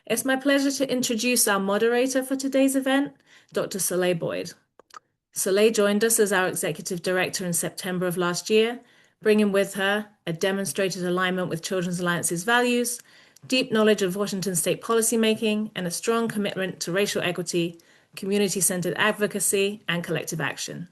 It's my pleasure to introduce our moderator for today's event, Dr. Soleil Boyd. Soleil joined us as our Executive Director in September of last year, bringing with her a demonstrated alignment with Children's Alliance's values, deep knowledge of Washington state policymaking, and a strong commitment to racial equity, community-centered advocacy, and collective action.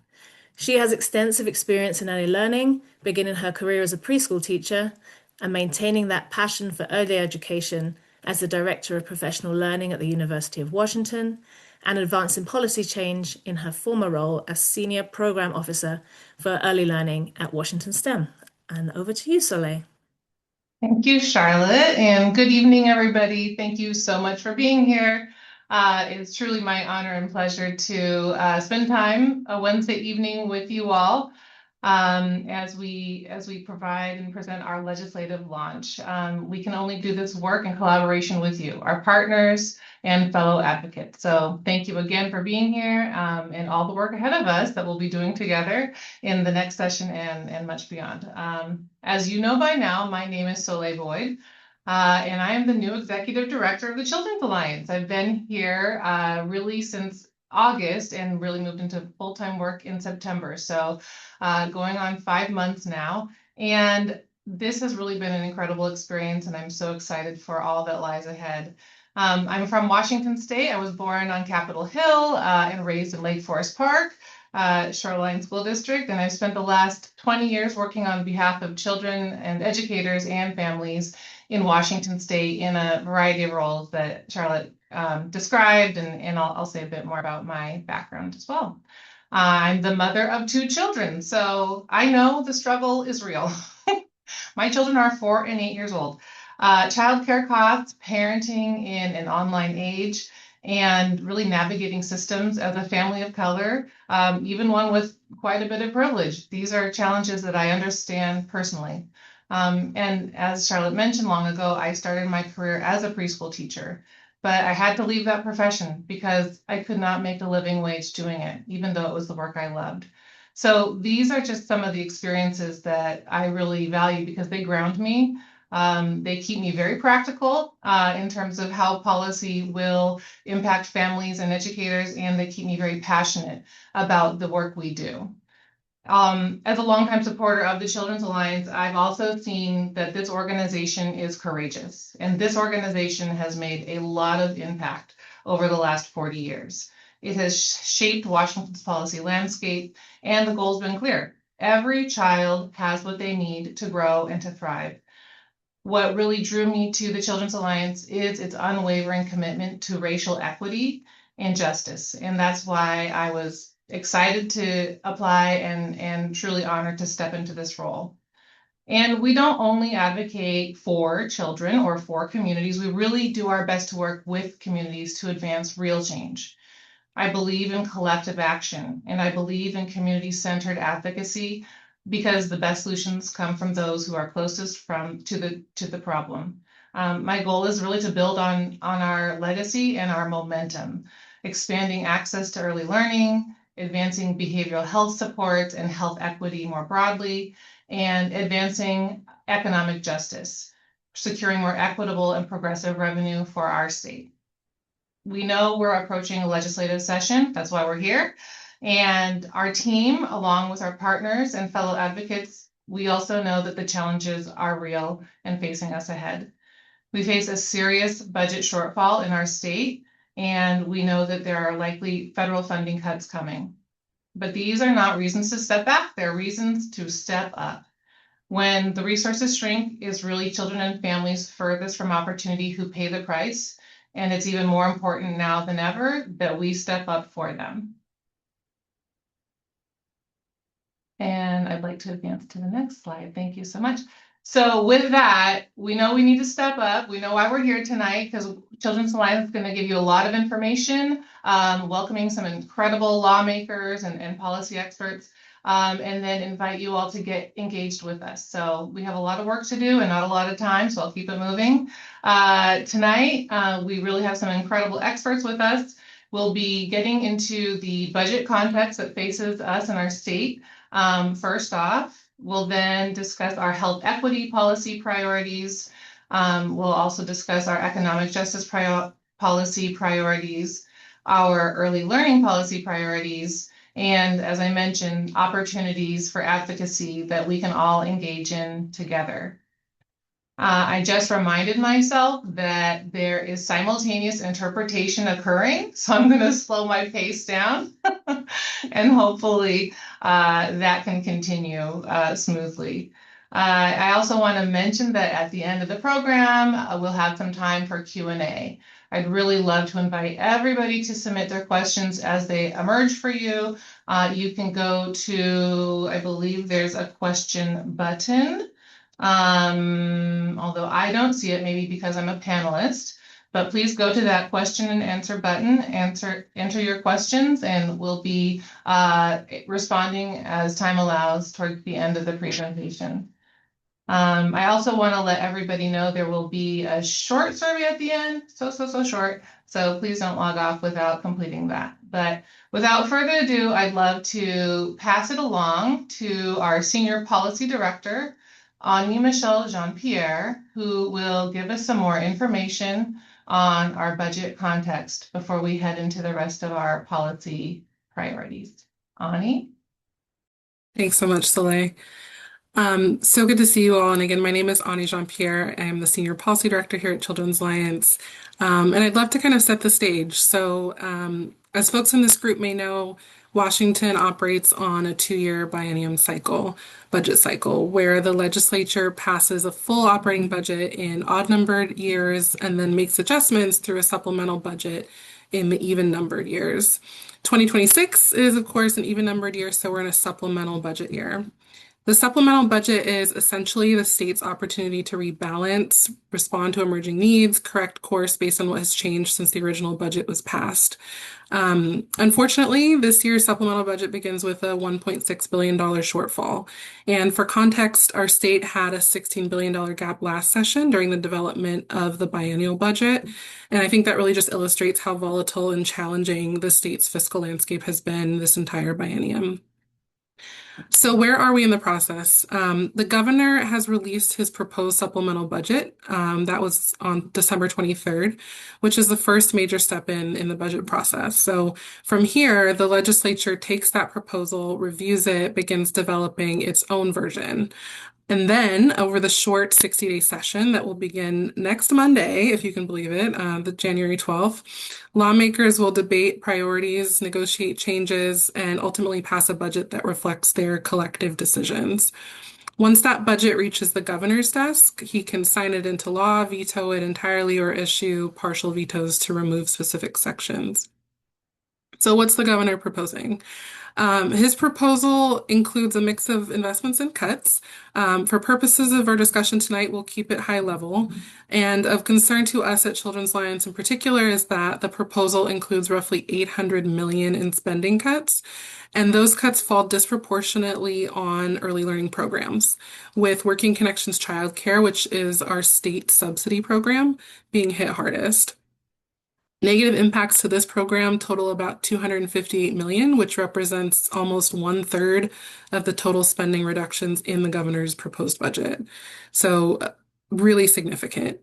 She has extensive experience in early learning, beginning her career as a preschool teacher and maintaining that passion for early education as the Director of Professional Learning at the University of Washington, and advancing policy change in her former role as Senior Program Officer for Early Learning at Washington STEM. And over to you, Soleil. Thank you, Charlotte, and good evening, everybody. Thank you so much for being here. It's truly my honor and pleasure to spend time a Wednesday evening with you all as we provide and present our legislative launch. We can only do this work in collaboration with you, our partners and fellow advocates. So thank you again for being here and all the work ahead of us that we'll be doing together in the next session and much beyond. As you know by now, my name is Soleil Boyd. And I am the new Executive Director of the Children's Alliance. I've been here really since August and really moved into full-time work in September. So going on 5 months now. And this has really been an incredible experience, and I'm so excited for all that lies ahead. I'm from Washington State. I was born on Capitol Hill and raised in Lake Forest Park, Shoreline School District, and I've spent the last 20 years working on behalf of children and educators and families in Washington State in a variety of roles that Charlotte described, and I'll say a bit more about my background as well. I'm the mother of 2 children, so I know the struggle is real. My children are 4 and 8 years old. Childcare costs, parenting in an online age, and really navigating systems as a family of color, even one with quite a bit of privilege. These are challenges that I understand personally. And as Charlotte mentioned long ago, I started my career as a preschool teacher, but I had to leave that profession because I could not make a living wage doing it, even though it was the work I loved. So these are just some of the experiences that I really value because they ground me. They keep me very practical in terms of how policy will impact families and educators, and they keep me very passionate about the work we do. As a longtime supporter of the Children's Alliance, I've also seen that this organization is courageous, and this organization has made a lot of impact over the last 40 years. It has shaped Washington's policy landscape, and the goal's been clear. Every child has what they need to grow and to thrive. What really drew me to the Children's Alliance is its unwavering commitment to racial equity and justice, and that's why I was excited to apply and truly honored to step into this role. And we don't only advocate for children or for communities, we really do our best to work with communities to advance real change. I believe in collective action, and I believe in community-centered advocacy because the best solutions come from those who are closest to the problem. My goal is really to build on our legacy and our momentum, expanding access to early learning, advancing behavioral health supports and health equity more broadly, and advancing economic justice, securing more equitable and progressive revenue for our state. We know we're approaching a legislative session, that's why we're here. And our team, along with our partners and fellow advocates, we also know that the challenges are real and facing us ahead. We face a serious budget shortfall in our state, and we know that there are likely federal funding cuts coming. But these are not reasons to step back, they're reasons to step up. When the resources shrink, it's really children and families furthest from opportunity who pay the price, and it's even more important now than ever that we step up for them. And I'd like to advance to the next slide. Thank you so much. So with that, we know we need to step up. We know why we're here tonight because Children's Alliance is going to give you a lot of information, welcoming some incredible lawmakers and policy experts, and then invite you all to get engaged with us. So we have a lot of work to do and not a lot of time, so I'll keep it moving. Tonight, we really have some incredible experts with us. We'll be getting into the budget context that faces us in our state. First off, we'll then discuss our health equity policy priorities. We'll also discuss our economic justice policy priorities, our early learning policy priorities, and as I mentioned, opportunities for advocacy that we can all engage in together. I just reminded myself that there is simultaneous interpretation occurring, so I'm going to slow my pace down and hopefully that can continue smoothly. I also want to mention that at the end of the program, we'll have some time for Q&A. I'd really love to invite everybody to submit their questions as they emerge for you. You can go to, I believe there's a question button. Although I don't see it, maybe because I'm a panelist, but please go to that question and answer button, enter your questions, and we'll be responding as time allows toward the end of the presentation. I also want to let everybody know there will be a short survey at the end, so short, so please don't log off without completing that. But without further ado, I'd love to pass it along to our Senior Policy Director, Anya Michelle Jean-Pierre, who will give us some more information on our budget context before we head into the rest of our policy priorities. Ani? Thanks so much, Soleil. So good to see you all. And again, my name is Ani Jean-Pierre. I'm the Senior Policy Director here at Children's Alliance. And I'd love to kind of set the stage. As folks in this group may know, Washington operates on a 2-year biennium cycle, budget cycle, where the legislature passes a full operating budget in odd-numbered years and then makes adjustments through a supplemental budget in the even-numbered years. 2026 is, of course, an even-numbered year, so we're in a supplemental budget year. The supplemental budget is essentially the state's opportunity to rebalance, respond to emerging needs, correct course based on what has changed since the original budget was passed. Unfortunately, this year's supplemental budget begins with a $1.6 billion shortfall. And for context, our state had a $16 billion gap last session during the development of the biennial budget. And I think that really just illustrates how volatile and challenging the state's fiscal landscape has been this entire biennium. So where are we in the process? The governor has released his proposed supplemental budget. That was on December 23rd, which is the first major step in the budget process. So from here, the legislature takes that proposal, reviews it, begins developing its own version. And then over the short 60-day session that will begin next Monday, if you can believe it, the January 12th, lawmakers will debate priorities, negotiate changes, and ultimately pass a budget that reflects their collective decisions. Once that budget reaches the governor's desk, he can sign it into law, veto it entirely, or issue partial vetoes to remove specific sections. So what's the governor proposing? His proposal includes a mix of investments and cuts. For purposes of our discussion tonight, we'll keep it high level. And of concern to us at Children's Alliance in particular is that the proposal includes roughly $800 million in spending cuts. And those cuts fall disproportionately on early learning programs, with Working Connections Childcare, which is our state subsidy program, being hit hardest. Negative impacts to this program total about $258 million, which represents almost 1/3 of the total spending reductions in the governor's proposed budget. So really significant.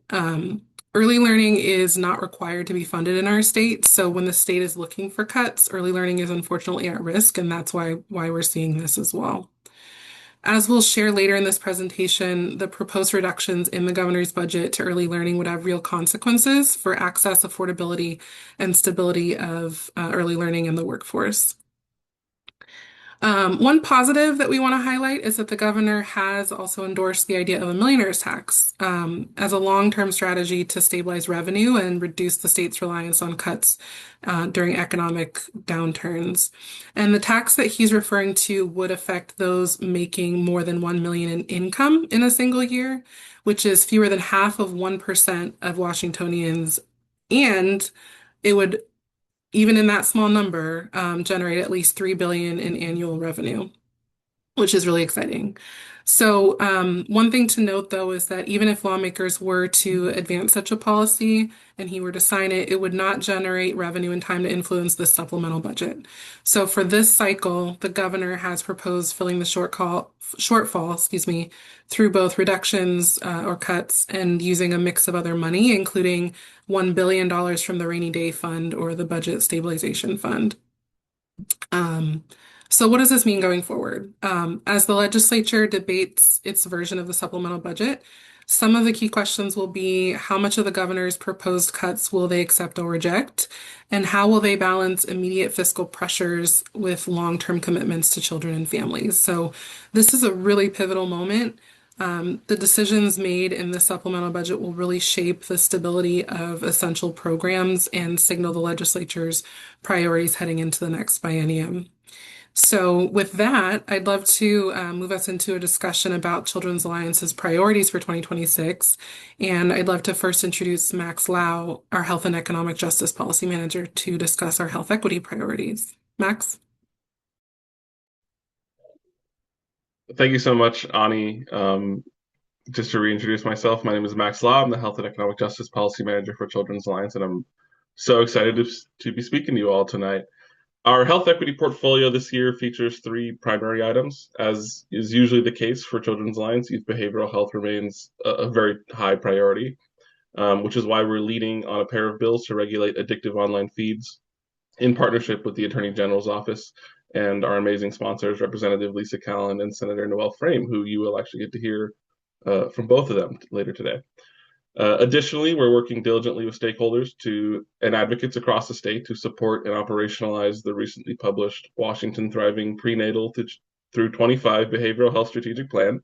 Early learning is not required to be funded in our state. So when the state is looking for cuts, early learning is unfortunately at risk, and that's why we're seeing this as well. As we'll share later in this presentation, the proposed reductions in the governor's budget to early learning would have real consequences for access, affordability, and stability of early learning in the workforce. One positive that we want to highlight is that the governor has also endorsed the idea of a millionaire's tax as a long-term strategy to stabilize revenue and reduce the state's reliance on cuts during economic downturns. And the tax that he's referring to would affect those making more than $1 million in income in a single year, which is fewer than half of 1% of Washingtonians. And it would, even in that small number, generate at least $3 billion in annual revenue, which is really exciting. So, one thing to note though is that even if lawmakers were to advance such a policy and he were to sign it, it would not generate revenue in time to influence the supplemental budget. So, for this cycle, the governor has proposed filling the shortfall, through both reductions or cuts and using a mix of other money, including $1 billion from the rainy day fund or the budget stabilization fund. Um, so what does this mean going forward? As the legislature debates its version of the supplemental budget, some of the key questions will be how much of the governor's proposed cuts will they accept or reject, and how will they balance immediate fiscal pressures with long-term commitments to children and families. So this is a really pivotal moment. The decisions made in the supplemental budget will really shape the stability of essential programs and signal the legislature's priorities heading into the next biennium. So, with that, I'd love to move us into a discussion about Children's Alliance's priorities for 2026. And I'd love to first introduce Max Lau, our Health and Economic Justice Policy Manager, to discuss our health equity priorities. Max? Thank you so much, Ani. Just to reintroduce myself, my name is Max Lau. I'm the Health and Economic Justice Policy Manager for Children's Alliance, and I'm so excited to be speaking to you all tonight. Our health equity portfolio this year features three primary items. As is usually the case for Children's Alliance, youth behavioral health remains a very high priority, which is why we're leading on a pair of bills to regulate addictive online feeds in partnership with the Attorney General's office and our amazing sponsors, Representative Lisa Callan and Senator Noel Frame, who you will actually get to hear from both of them later today. Additionally, we're working diligently with stakeholders and advocates across the state to support and operationalize the recently published Washington Thriving Prenatal through 25 Behavioral Health Strategic Plan.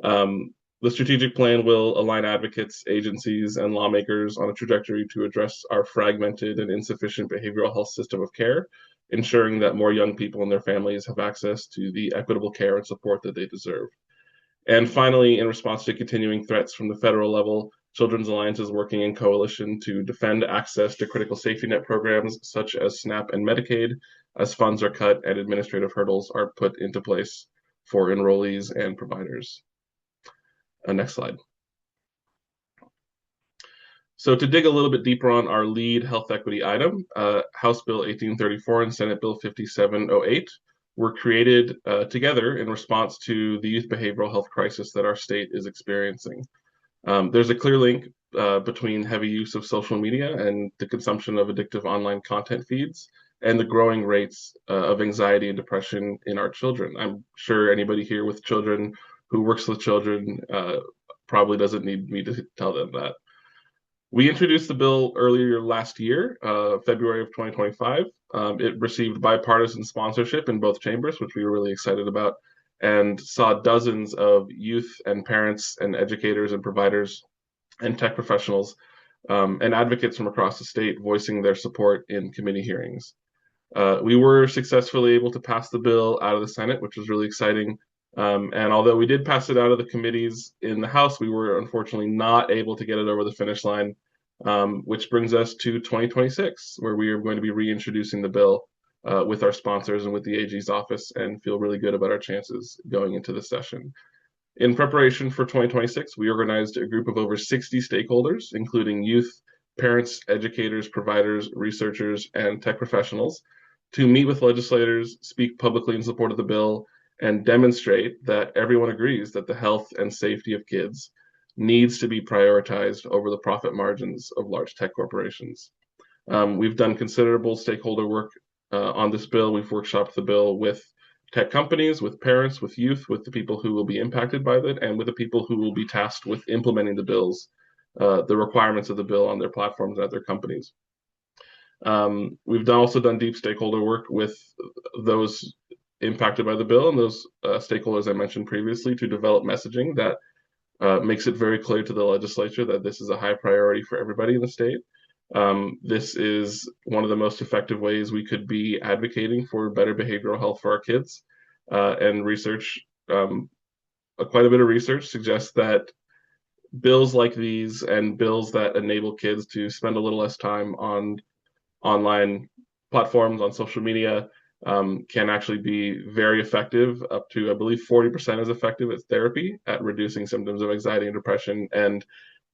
The strategic plan will align advocates, agencies, and lawmakers on a trajectory to address our fragmented and insufficient behavioral health system of care, ensuring that more young people and their families have access to the equitable care and support that they deserve. And finally, in response to continuing threats from the federal level, Children's Alliance is working in coalition to defend access to critical safety net programs such as SNAP and Medicaid, as funds are cut and administrative hurdles are put into place for enrollees and providers. Next slide. So to dig a little bit deeper on our lead health equity item, House Bill 1834 and Senate Bill 5708 were created together in response to the youth behavioral health crisis that our state is experiencing. There's a clear link between heavy use of social media and the consumption of addictive online content feeds and the growing rates of anxiety and depression in our children. I'm sure anybody here with children who works with children probably doesn't need me to tell them that. We introduced the bill earlier last year, February of 2025. It received bipartisan sponsorship in both chambers, which we were really excited about, and saw dozens of youth and parents and educators and providers and tech professionals and advocates from across the state voicing their support in committee hearings. We were successfully able to pass the bill out of the Senate, which was really exciting. And although we did pass it out of the committees in the House, we were unfortunately not able to get it over the finish line, which brings us to 2026, where we are going to be reintroducing the bill with our sponsors and with the AG's office, and feel really good about our chances going into the session. In preparation for 2026, we organized a group of over 60 stakeholders, including youth, parents, educators, providers, researchers, and tech professionals, to meet with legislators, speak publicly in support of the bill, and demonstrate that everyone agrees that the health and safety of kids needs to be prioritized over the profit margins of large tech corporations. We've done considerable stakeholder work on this bill. We've workshopped the bill with tech companies, with parents, with youth, with the people who will be impacted by it, and with the people who will be tasked with implementing the bills, the requirements of the bill on their platforms and at their companies. We've also done deep stakeholder work with those impacted by the bill and those stakeholders I mentioned previously to develop messaging that makes it very clear to the legislature that this is a high priority for everybody in the state. This is one of the most effective ways we could be advocating for better behavioral health for our kids. And research, quite a bit of research suggests that bills like these and bills that enable kids to spend a little less time on online platforms, on social media, can actually be very effective, up to, I believe, 40% as effective as therapy at reducing symptoms of anxiety and depression. And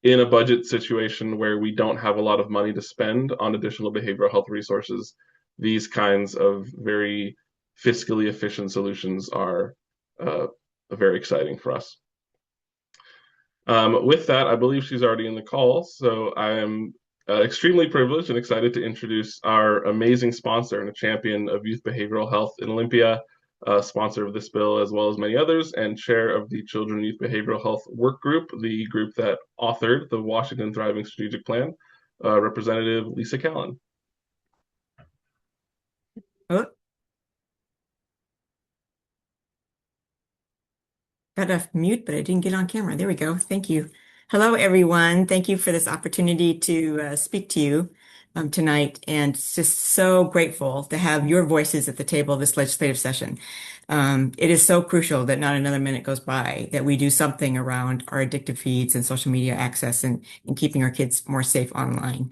in a budget situation where we don't have a lot of money to spend on additional behavioral health resources, these kinds of very fiscally efficient solutions are very exciting for us. With that, I believe she's already in the call, so I am extremely privileged and excited to introduce our amazing sponsor and a champion of youth behavioral health in Olympia, sponsor of this bill as well as many others, and chair of the Children and Youth Behavioral Health Work Group, the group that authored the Washington Thriving Strategic Plan, Representative Lisa Callan. Oh, got off mute, but I didn't get on camera. There we go. Thank you. Hello, everyone. Thank you for this opportunity to speak to you tonight. And it's just so grateful to have your voices at the table of this legislative session. It is so crucial that not another minute goes by that we do something around our addictive feeds and social media access and keeping our kids more safe online.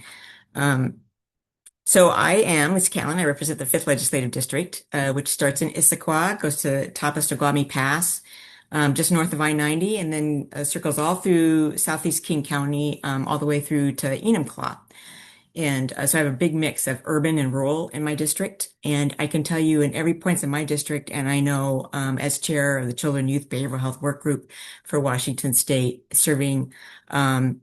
So I am Lisa Callan. I represent the 5th Legislative District, which starts in Issaquah, goes to Tapastogwami Pass, just north of I-90, and then circles all through southeast King County, all the way through to Enumclaw. And so I have a big mix of urban and rural in my district. And I can tell you in every point in my district, and I know as chair of the Children and Youth Behavioral Health Work Group for Washington State, serving in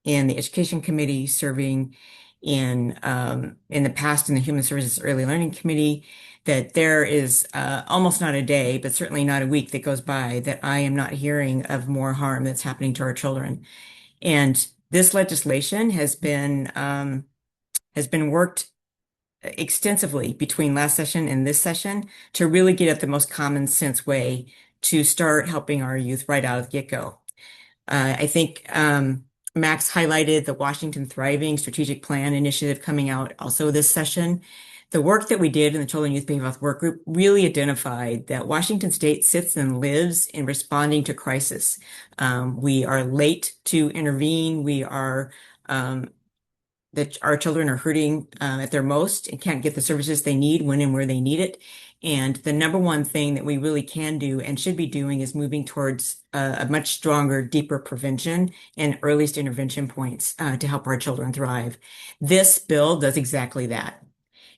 the Education Committee, serving in the past in the Human Services Early Learning Committee, that there is almost not a day, but certainly not a week that goes by that I am not hearing of more harm that's happening to our children. And this legislation has been worked extensively between last session and this session to really get at the most common sense way to start helping our youth right out of the get-go. I think Max highlighted the Washington Thriving Strategic Plan initiative coming out also this session. The work that we did in the Children and Youth Behavioral Health Work Group really identified that Washington State sits and lives in responding to crisis. We are late to intervene. We are that our children are hurting at their most and can't get the services they need when and where they need it. And the number one thing that we really can do and should be doing is moving towards a much stronger, deeper prevention and earliest intervention points to help our children thrive. This bill does exactly that.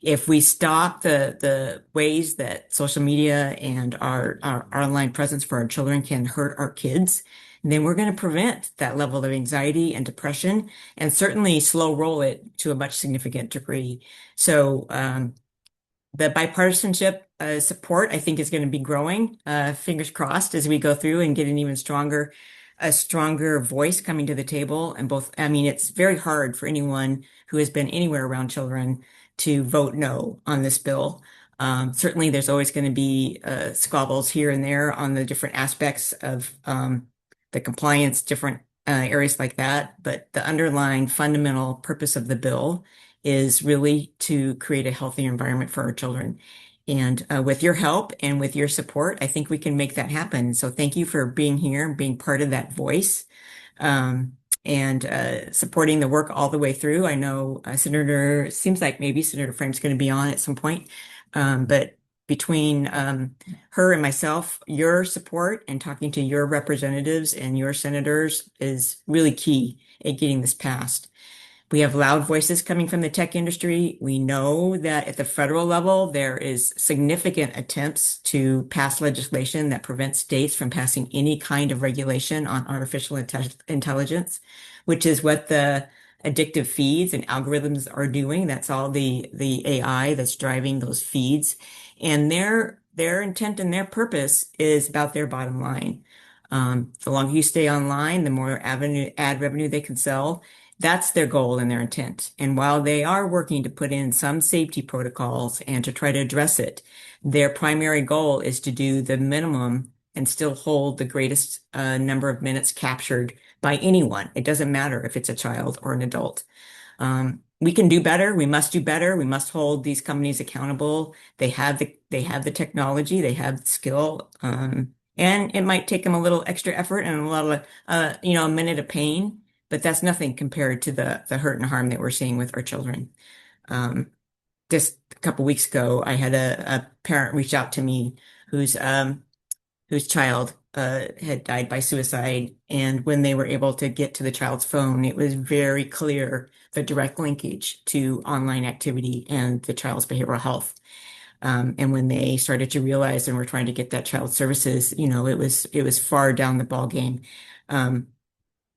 If we stop the ways that social media and our online presence for our children can hurt our kids, then we're going to prevent that level of anxiety and depression and certainly slow roll it to a much significant degree. So the bipartisanship support, I think, is going to be growing, fingers crossed, as we go through and get an even stronger voice coming to the table. And both, I mean, it's very hard for anyone who has been anywhere around children to vote no on this bill. Certainly, there's always going to be squabbles here and there on the different aspects of the compliance, different areas like that. But the underlying fundamental purpose of the bill is really to create a healthier environment for our children. And with your help and with your support, I think we can make that happen. So thank you for being here and being part of that voice and supporting the work all the way through. I know seems like maybe Senator Frame's going to be on at some point, but between her and myself, your support and talking to your representatives and your senators is really key at getting this passed. We have loud voices coming from the tech industry. We know that at the federal level, there is significant attempts to pass legislation that prevents states from passing any kind of regulation on artificial intelligence, which is what the addictive feeds and algorithms are doing. That's all the AI that's driving those feeds. And their intent and their purpose is about their bottom line. The longer you stay online, the more ad revenue they can sell. That's their goal and their intent. And while they are working to put in some safety protocols and to try to address it, their primary goal is to do the minimum and still hold the greatest number of minutes captured by anyone. It doesn't matter if it's a child or an adult. We can do better. We must do better. We must hold these companies accountable. They have the technology. They have the skill. And it might take them a little extra effort and a lot of, a minute of pain. But that's nothing compared to the hurt and harm that we're seeing with our children. just a couple weeks ago, I had a parent reach out to me whose child had died by suicide. And when they were able to get to the child's phone, it was very clear the direct linkage to online activity and the child's behavioral health. And when they started to realize and were trying to get that child services, it was far down the ball game. Um,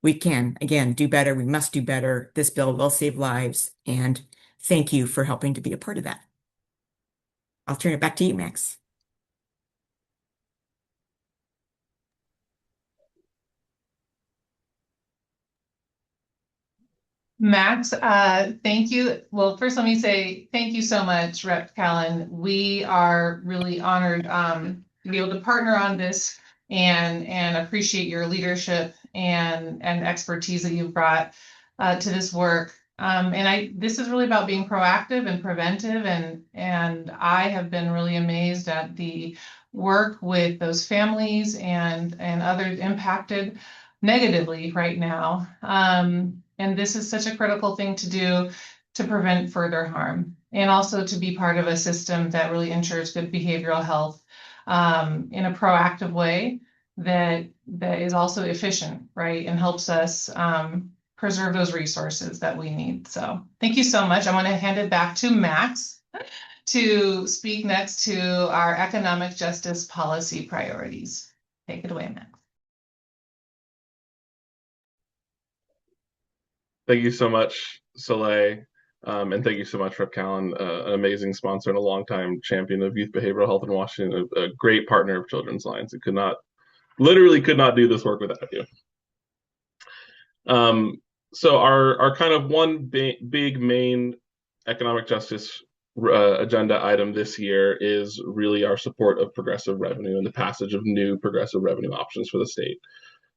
we can, again, do better. We must do better. This bill will save lives. And thank you for helping to be a part of that. I'll turn it back to you, Max. Max, thank you. Well, first, let me say thank you so much, Rep. Callan. We are really honored to be able to partner on this and appreciate your leadership and expertise that you've brought to this work. This is really about being proactive and preventive, and I have been really amazed at the work with those families and others impacted negatively right now. And this is such a critical thing to do to prevent further harm and also to be part of a system that really ensures good behavioral health in a proactive way that is also efficient, right? And helps us preserve those resources that we need. So thank you so much. I want to hand it back to Max to speak next to our economic justice policy priorities. Take it away, Max. Thank you so much, Soleil, and thank you so much, Rep. Callan, an amazing sponsor and a longtime champion of youth behavioral health in Washington, a great partner of Children's Alliance. It literally could not do this work without you. So our kind of one big main economic justice agenda item this year is really our support of progressive revenue and the passage of new progressive revenue options for the state.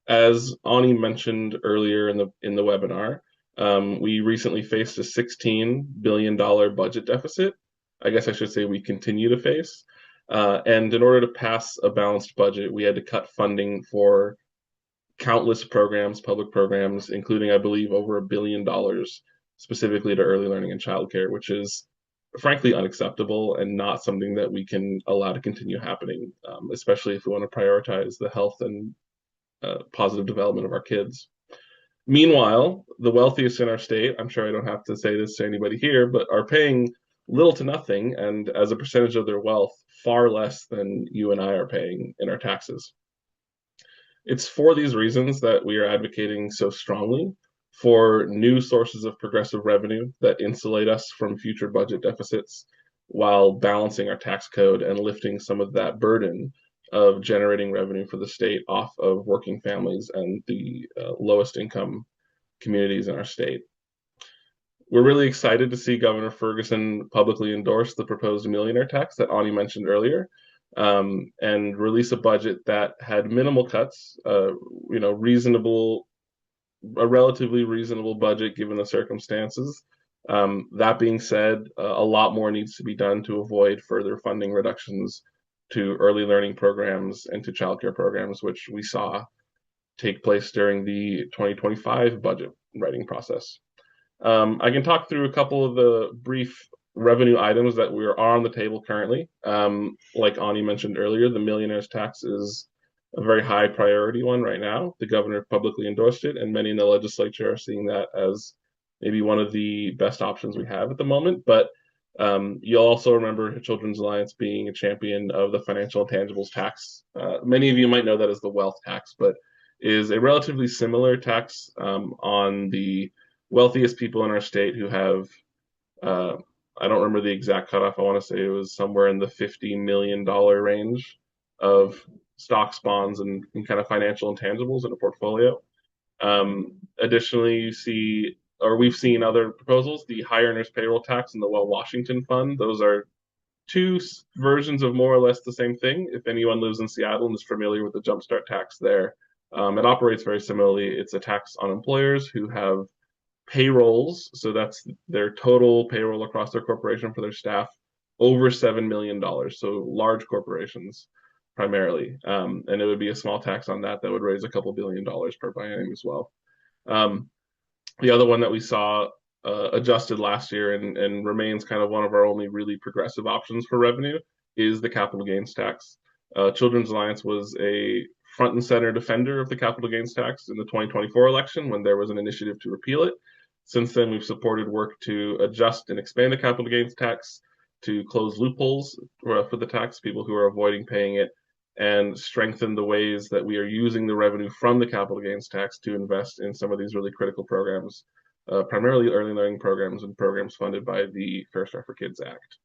As Ani mentioned earlier in the webinar, we recently faced a $16 billion budget deficit. I guess I should say we continue to face. And in order to pass a balanced budget, we had to cut funding for countless programs, public programs, including, I believe, over $1 billion specifically to early learning and childcare, which is frankly unacceptable and not something that we can allow to continue happening, especially if we want to prioritize the health and positive development of our kids. Meanwhile, the wealthiest in our state, I'm sure I don't have to say this to anybody here, but are paying little to nothing, and as a percentage of their wealth, far less than you and I are paying in our taxes. It's for these reasons that we are advocating so strongly for new sources of progressive revenue that insulate us from future budget deficits while balancing our tax code and lifting some of that burden of generating revenue for the state off of working families and the lowest income communities in our state. We're really excited to see Governor Ferguson publicly endorse the proposed millionaire tax that Ani mentioned earlier, and release a budget that had minimal cuts, a relatively reasonable budget given the circumstances. That being said, a lot more needs to be done to avoid further funding reductions to early learning programs and to childcare programs, which we saw take place during the 2025 budget writing process. I can talk through a couple of the brief revenue items that are on the table currently. Like Ani mentioned earlier, the millionaire's tax is a very high priority one right now. The governor publicly endorsed it, and many in the legislature are seeing that as maybe one of the best options we have at the moment. But you'll also remember Children's Alliance being a champion of the financial intangibles tax. Many of you might know that as the wealth tax, but is a relatively similar tax on the wealthiest people in our state who have, I don't remember the exact cutoff. I want to say it was somewhere in the $50 million range of stocks, bonds, and kind of financial intangibles in a portfolio. Additionally, we've seen other proposals, the high earners payroll tax and the Well Washington Fund. Those are two versions of more or less the same thing. If anyone lives in Seattle and is familiar with the Jumpstart tax there, it operates very similarly. It's a tax on employers who have payrolls, so that's their total payroll across their corporation for their staff, over $7 million. So large corporations primarily. And it would be a small tax on that would raise a couple $1 billion per biennium as well. The other one that we saw adjusted last year and remains kind of one of our only really progressive options for revenue is the capital gains tax. Children's Alliance was a front and center defender of the capital gains tax in the 2024 election when there was an initiative to repeal it. Since then, we've supported work to adjust and expand the capital gains tax, to close loopholes for the tax, people who are avoiding paying it, and strengthen the ways that we are using the revenue from the capital gains tax to invest in some of these really critical programs, primarily early learning programs and programs funded by the Fair Start for Kids Act.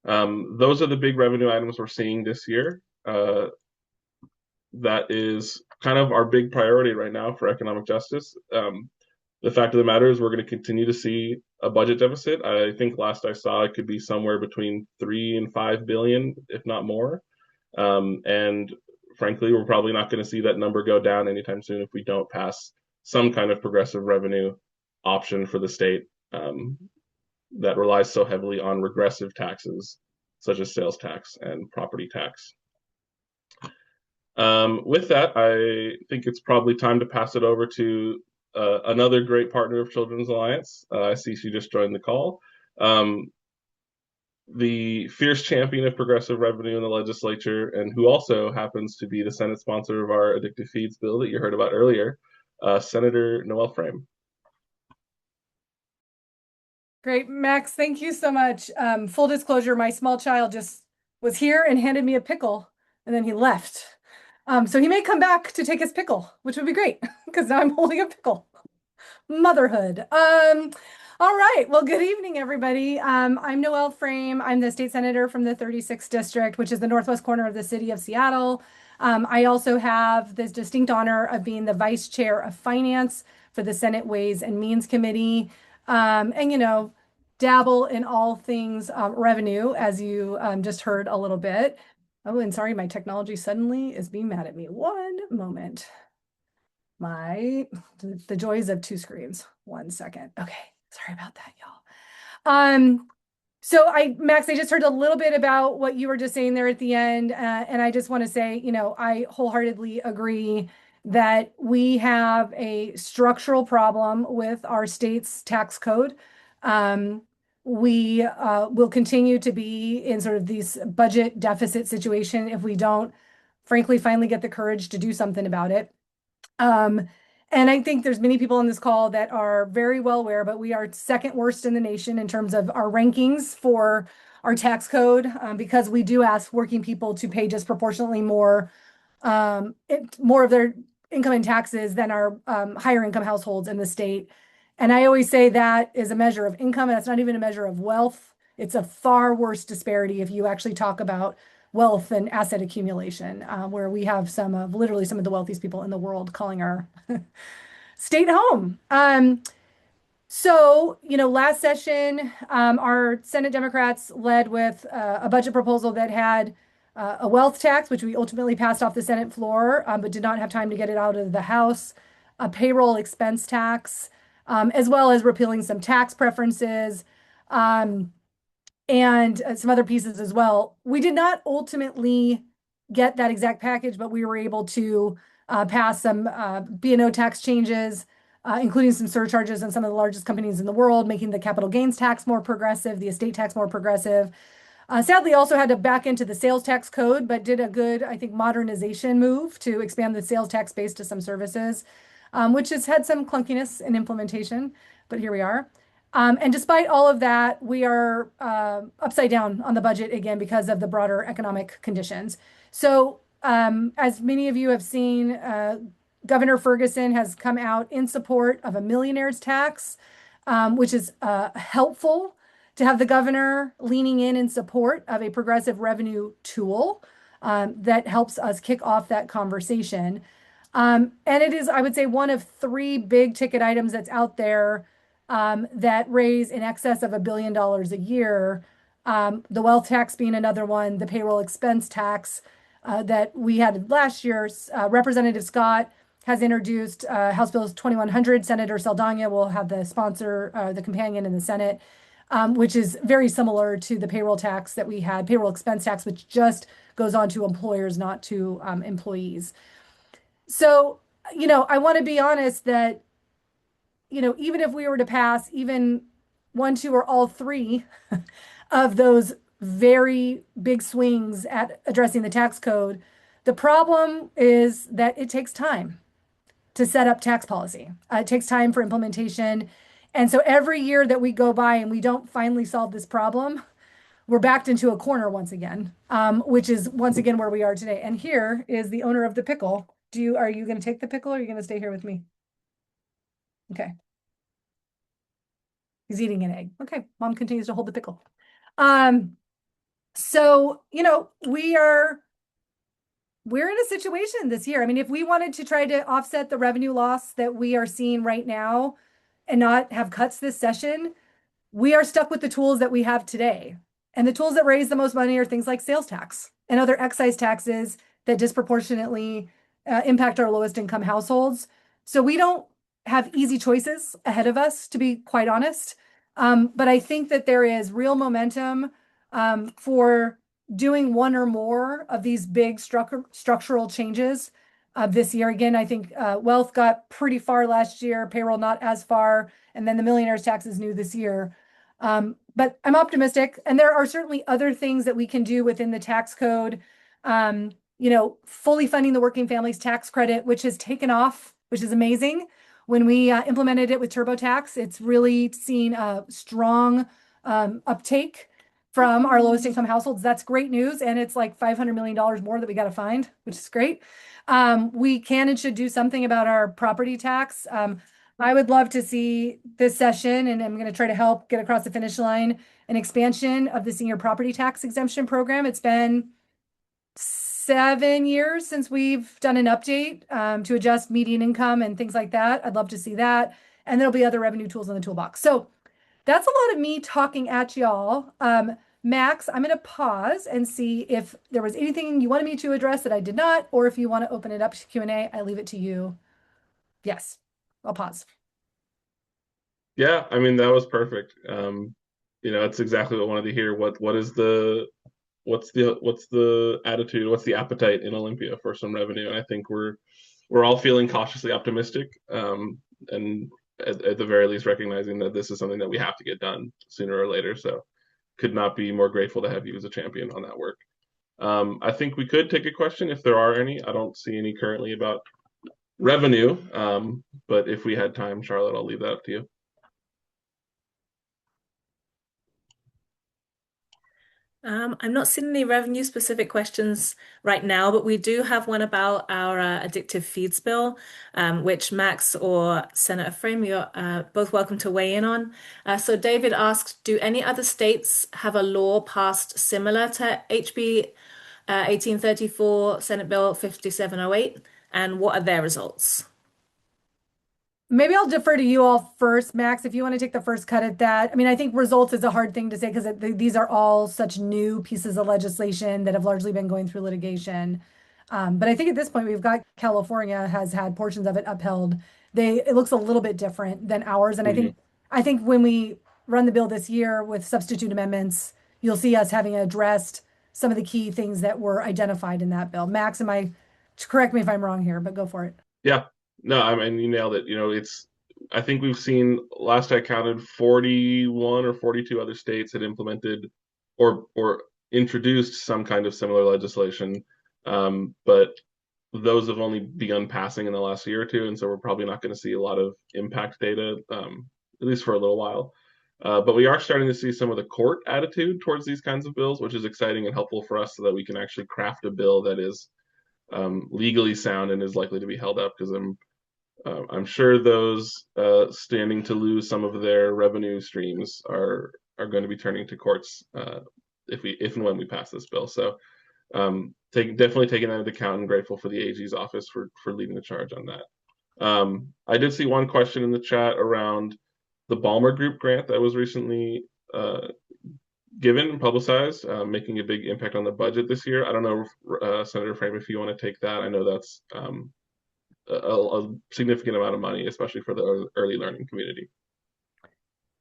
Those are the big revenue items we're seeing this year. That is kind of our big priority right now for economic justice. The fact of the matter is we're going to continue to see a budget deficit. I think last I saw it could be somewhere between 3 and 5 billion, if not more. And frankly, we're probably not going to see that number go down anytime soon if we don't pass some kind of progressive revenue option for the state that relies so heavily on regressive taxes, such as sales tax and property tax. With that, I think it's probably time to pass it over to another great partner of Children's Alliance. I see she just joined the call. The fierce champion of progressive revenue in the legislature, and who also happens to be the Senate sponsor of our addictive feeds bill that you heard about earlier, Senator Noel Frame. Great, Max, thank you so much. Full disclosure, my small child just was here and handed me a pickle, and then he left. So he may come back to take his pickle, which would be great, because now I'm holding a pickle. Motherhood. All right, well, good evening, everybody. I'm Noel Frame. I'm the state senator from the 36th district, which is the northwest corner of the city of Seattle. I also have this distinct honor of being the vice chair of finance for the Senate Ways and Means Committee. And, you know, dabble in all things revenue, as you just heard a little bit. Oh, and sorry, my technology suddenly is being mad at me. One moment. The joys of two screens. 1 second. Okay, sorry about that, y'all. So Max, I just heard a little bit about what you were just saying there at the end, and I just want to say, you know, I wholeheartedly agree that we have a structural problem with our state's tax code. We will continue to be in sort of this budget deficit situation if we don't, frankly, finally get the courage to do something about it. And I think there's many people on this call that are very well aware, but we are second worst in the nation in terms of our rankings for our tax code, because we do ask working people to pay disproportionately more of their income in taxes than our higher income households in the state. And I always say that is a measure of income, and that's not even a measure of wealth. It's a far worse disparity if you actually talk about wealth and asset accumulation, where we have literally some of the wealthiest people in the world calling our state home. So, you know, last session, our Senate Democrats led with a budget proposal that had a wealth tax, which we ultimately passed off the Senate floor, but did not have time to get it out of the House, a payroll expense tax, as well as repealing some tax preferences, and some other pieces as well. We did not ultimately get that exact package, but we were able to pass some B&O tax changes, including some surcharges on some of the largest companies in the world, making the capital gains tax more progressive, the estate tax more progressive. Sadly, also had to back into the sales tax code, but did a good, I think, modernization move to expand the sales tax base to some services, which has had some clunkiness in implementation, but here we are. And despite all of that, we are upside down on the budget again because of the broader economic conditions. So as many of you have seen, Governor Ferguson has come out in support of a millionaire's tax, which is helpful to have the governor leaning in support of a progressive revenue tool that helps us kick off that conversation. And it is, I would say, one of 3 big ticket items that's out there that raise in excess of $1 billion a year. The wealth tax being another one, the payroll expense tax that we had last year. Representative Scott has introduced House Bill 2100. Senator Saldana will have the the companion in the Senate, which is very similar to the payroll tax that we had, payroll expense tax, which just goes on to employers, not to employees. So, you know, I want to be honest that even if we were to pass even one, two, or all three of those very big swings at addressing the tax code, the problem is that it takes time to set up tax policy. It takes time for implementation. And so every year that we go by and we don't finally solve this problem, we're backed into a corner once again, which is once again where we are today. And here is the owner of the pickle. Are you going to take the pickle or are you going to stay here with me? Okay. He's eating an egg. Okay. Mom continues to hold the pickle. So, we're in a situation this year. I mean, if we wanted to try to offset the revenue loss that we are seeing right now and not have cuts this session, we are stuck with the tools that we have today. And the tools that raise the most money are things like sales tax and other excise taxes that disproportionately impact our lowest income households. So we don't have easy choices ahead of us, to be quite honest. But I think that there is real momentum for doing one or more of these big structural changes this year. Again, I think wealth got pretty far last year, payroll not as far, and then the millionaire's tax is new this year. But I'm optimistic, and there are certainly other things that we can do within the tax code. Fully funding the working families tax credit, which has taken off, which is amazing. When we implemented it with TurboTax, it's really seen a strong uptake from our lowest income households. That's great news. And it's like $500 million more that we got to find, which is great. We can and should do something about our property tax. I would love to see this session, and I'm going to try to help get across the finish line, an expansion of the senior property tax exemption program. It's been 7 years since we've done an update to adjust median income and things like that. I'd love to see that. And there'll be other revenue tools in the toolbox. So that's a lot of me talking at y'all. Max, I'm going to pause and see if there was anything you wanted me to address that I did not, or if you want to open it up to Q&A, I leave it to you. Yes, I'll pause. Yeah, I mean, that was perfect. It's exactly what I wanted to hear. What's the attitude, what's the appetite in Olympia for some revenue? And I think we're all feeling cautiously optimistic, and at the very least recognizing that this is something that we have to get done sooner or later. So could not be more grateful to have you as a champion on that work. I think we could take a question if there are any. I don't see any currently about revenue, but if we had time, Charlotte, I'll leave that up to you. I'm not seeing any revenue specific questions right now, but we do have one about our addictive feeds bill, which Max or Senator Frame, you're both welcome to weigh in on. So David asked, do any other states have a law passed similar to HB 1834, Senate Bill 5708, and what are their results? Maybe I'll defer to you all first, Max, if you want to take the first cut at that. I mean, I think results is a hard thing to say because these are all such new pieces of legislation that have largely been going through litigation. But I think at this point, we've got California has had portions of it upheld. It looks a little bit different than ours. And I think when we run the bill this year with substitute amendments, you'll see us having addressed some of the key things that were identified in that bill. Max, correct me if I'm wrong here, but go for it. Yeah. No, I mean, you nailed it. I think we've seen, last I counted, 41 or 42 other states had implemented or introduced some kind of similar legislation. But those have only begun passing in the last year or two. And so we're probably not going to see a lot of impact data, at least for a little while. But we are starting to see some of the court attitude towards these kinds of bills, which is exciting and helpful for us so that we can actually craft a bill that is legally sound and is likely to be held up, because I'm sure those standing to lose some of their revenue streams are going to be turning to courts if and when we pass this bill. So definitely taking that into account, and grateful for the AG's office for leading the charge on that. I did see one question in the chat around the Balmer Group grant that was recently given and publicized, making a big impact on the budget this year. I don't know, Senator Frame, if you want to take that. I know that's a significant amount of money, especially for the early learning community.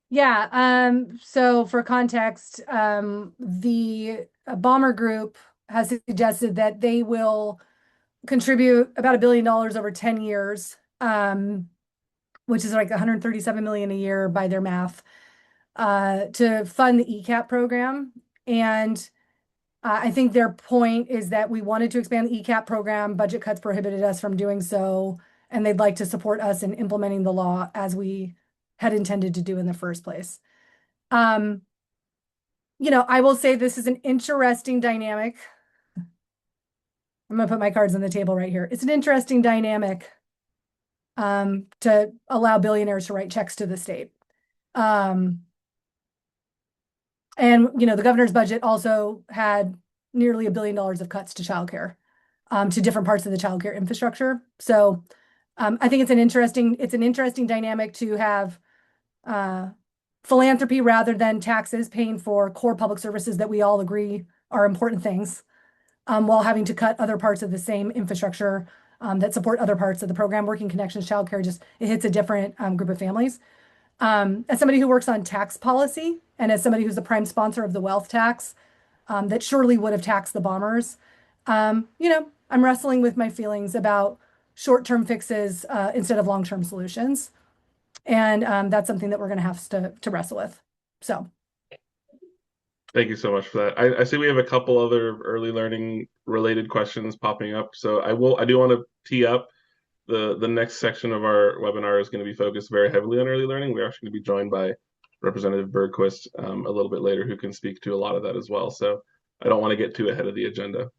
Yeah. So for context, the Balmer Group has suggested that they will contribute about $1 billion over 10 years, which is like 137 million a year by their math, to fund the ECAP program. And I think their point is that we wanted to expand the ECAP program. Budget cuts prohibited us from doing so, and they'd like to support us in implementing the law as we had intended to do in the first place. I will say this is an interesting dynamic. I'm going to put my cards on the table right here. It's an interesting dynamic to allow billionaires to write checks to the state. And, the governor's budget also had nearly $1 billion of cuts to childcare, to different parts of the childcare infrastructure. So I think it's an interesting dynamic to have philanthropy rather than taxes paying for core public services that we all agree are important things, while having to cut other parts of the same infrastructure that support other parts of the program. Working Connections childcare it hits a different group of families. As somebody who works on tax policy and as somebody who's the prime sponsor of the wealth tax, that surely would have taxed the bombers, I'm wrestling with my feelings about short-term fixes instead of long-term solutions. And that's something that we're going to have to wrestle with. So. Thank you so much for that. I see we have a couple other early learning related questions popping up. So I do want to tee up the next section of our webinar is going to be focused very heavily on early learning. We're actually going to be joined by Representative Bergquist a little bit later, who can speak to a lot of that as well. So I don't want to get too ahead of the agenda.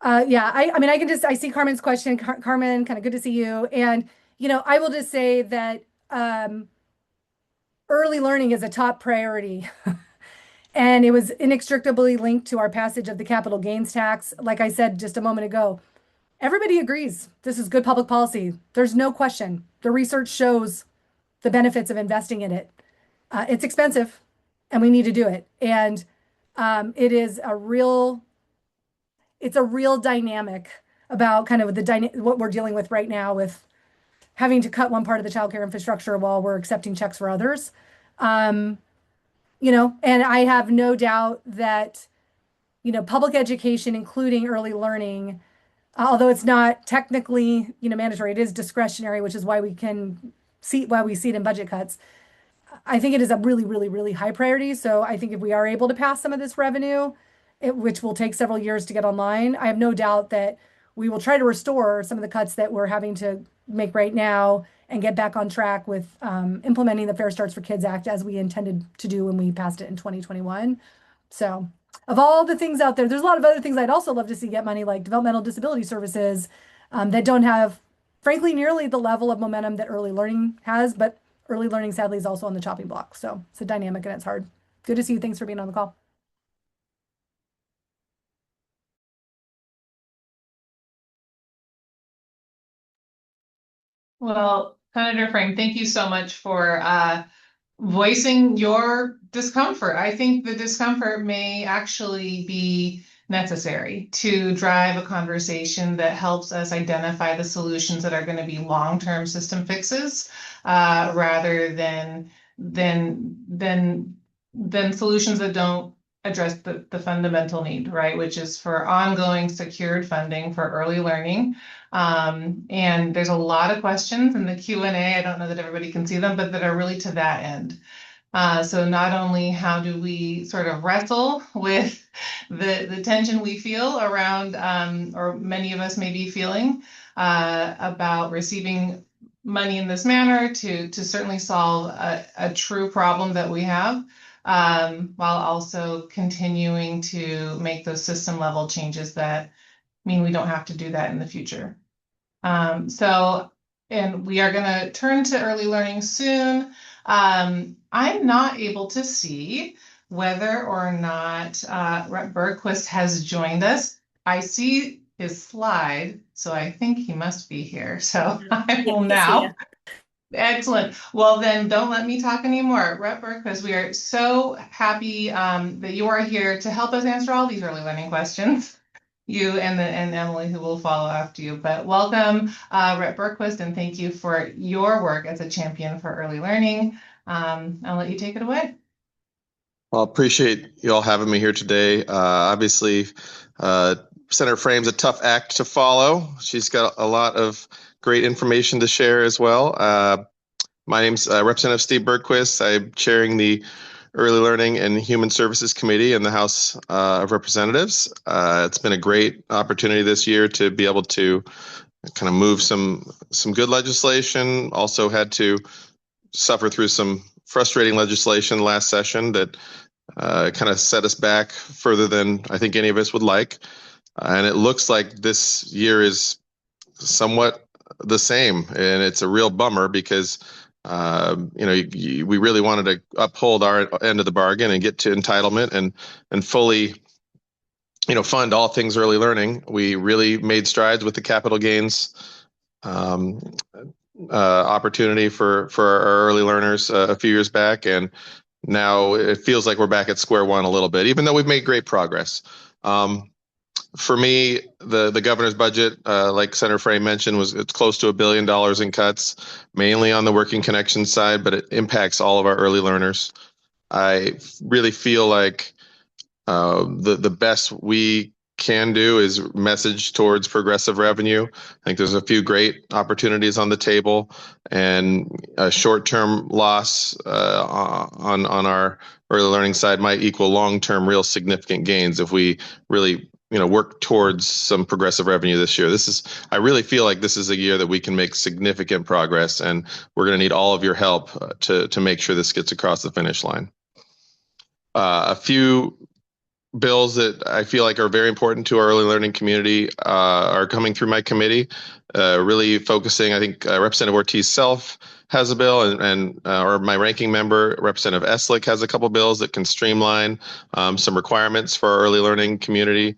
Yeah, I see Carmen's question. Carmen, kind of good to see you. And, I will just say that early learning is a top priority. And it was inextricably linked to our passage of the capital gains tax. Like I said just a moment ago, everybody agrees this is good public policy. There's no question. The research shows the benefits of investing in it. It's expensive, and we need to do it. And it's a real dynamic about kind of what we're dealing with right now with having to cut one part of the childcare infrastructure while we're accepting checks for others. And I have no doubt that, public education, including early learning, although it's not technically, mandatory, it is discretionary, which is why we see it in budget cuts. I think it is a really, really, really high priority. So I think if we are able to pass some of this revenue, which will take several years to get online, I have no doubt that we will try to restore some of the cuts that we're having to make right now and get back on track with implementing the Fair Starts for Kids Act as we intended to do when we passed it in 2021. So of all the things out there, there's a lot of other things I'd also love to see get money, like developmental disability services that don't have, frankly, nearly the level of momentum that early learning has, but early learning sadly is also on the chopping block. So it's a dynamic and it's hard. Good to see you. Thanks for being on the call. Well, Senator Frame, thank you so much for voicing your discomfort. I think the discomfort may actually be necessary to drive a conversation that helps us identify the solutions that are going to be long-term system fixes, rather than solutions that don't address the fundamental need, right? Which is for ongoing secured funding for early learning. And there's a lot of questions in the Q&A. I don't know that everybody can see them, but that are really to that end. So not only how do we sort of wrestle with the tension we feel around, or many of us may be feeling, about receiving money in this manner to certainly solve a true problem that we have, while also continuing to make those system level changes that mean we don't have to do that in the future. And we are going to turn to early learning soon. I'm not able to see whether or not Rep. Bergquist has joined us. I see his slide, so I think he must be here. So I will now. Excellent. Well, then don't let me talk anymore. Rep. Bergquist, we are so happy that you are here to help us answer all these early learning questions. You and Emily, who will follow after you. But welcome, Rep. Bergquist, and thank you for your work as a champion for early learning. I'll let you take it away. Well, appreciate you all having me here today. Obviously, Senator Frame's a tough act to follow. She's got a lot of great information to share as well. My name's Representative Steve Bergquist. I'm chairing the Early Learning and Human Services Committee in the House of Representatives. It's been a great opportunity this year to be able to kind of move some good legislation. Also had to suffer through some frustrating legislation last session that kind of set us back further than I think any of us would like. And it looks like this year is somewhat the same, and it's a real bummer because we really wanted to uphold our end of the bargain and get to entitlement and fully fund all things early learning. We really made strides with the capital gains opportunity for our early learners a few years back, and now it feels like we're back at square one a little bit, even though we've made great progress. For me, the governor's budget, like Senator Frame mentioned, it's close to $1 billion in cuts, mainly on the working connection side, but it impacts all of our early learners. I really feel like the best we can do is message towards progressive revenue. I think there's a few great opportunities on the table, and a short-term loss on our early learning side might equal long-term real significant gains if we really work towards some progressive revenue this year. I really feel like this is a year that we can make significant progress, and we're going to need all of your help to make sure this gets across the finish line. A few bills that I feel like are very important to our early learning community are coming through my committee, really focusing. I think Representative Ortiz Self has a bill, or my ranking member, Representative Eslick, has a couple bills that can streamline some requirements for our early learning community,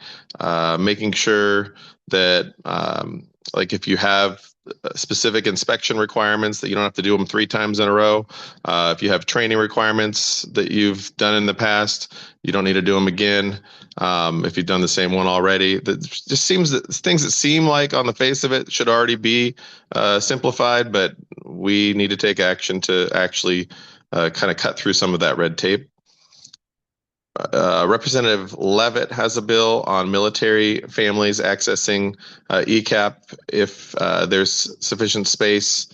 making sure that like if you have specific inspection requirements that you don't have to do them 3 times in a row. If you have training requirements that you've done in the past, you don't need to do them again. If you've done the same one already, that just seems that things that seem like on the face of it should already be simplified, but we need to take action to actually kind of cut through some of that red tape. Representative Levitt has a bill on military families accessing ECAP if there's sufficient space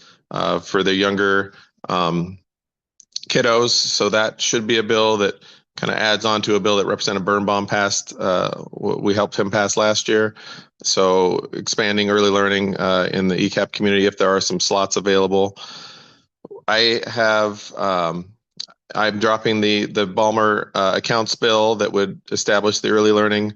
for their younger kiddos. So that should be a bill that kind of adds on to a bill that Representative Birnbaum passed. We helped him pass last year. So expanding early learning in the ECAP community if there are some slots available. I'm dropping the Balmer accounts bill that would establish the early learning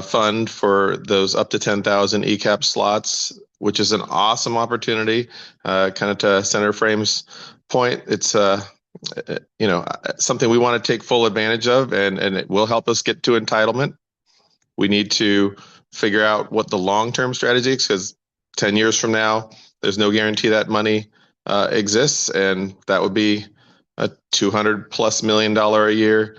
fund for those up to 10,000 ECAP slots, which is an awesome opportunity. Kind of to Senator Frame's point, it's something we want to take full advantage of, and it will help us get to entitlement. We need to figure out what the long-term strategy is, because 10 years from now, there's no guarantee that money exists, and that would be a $200+ million a year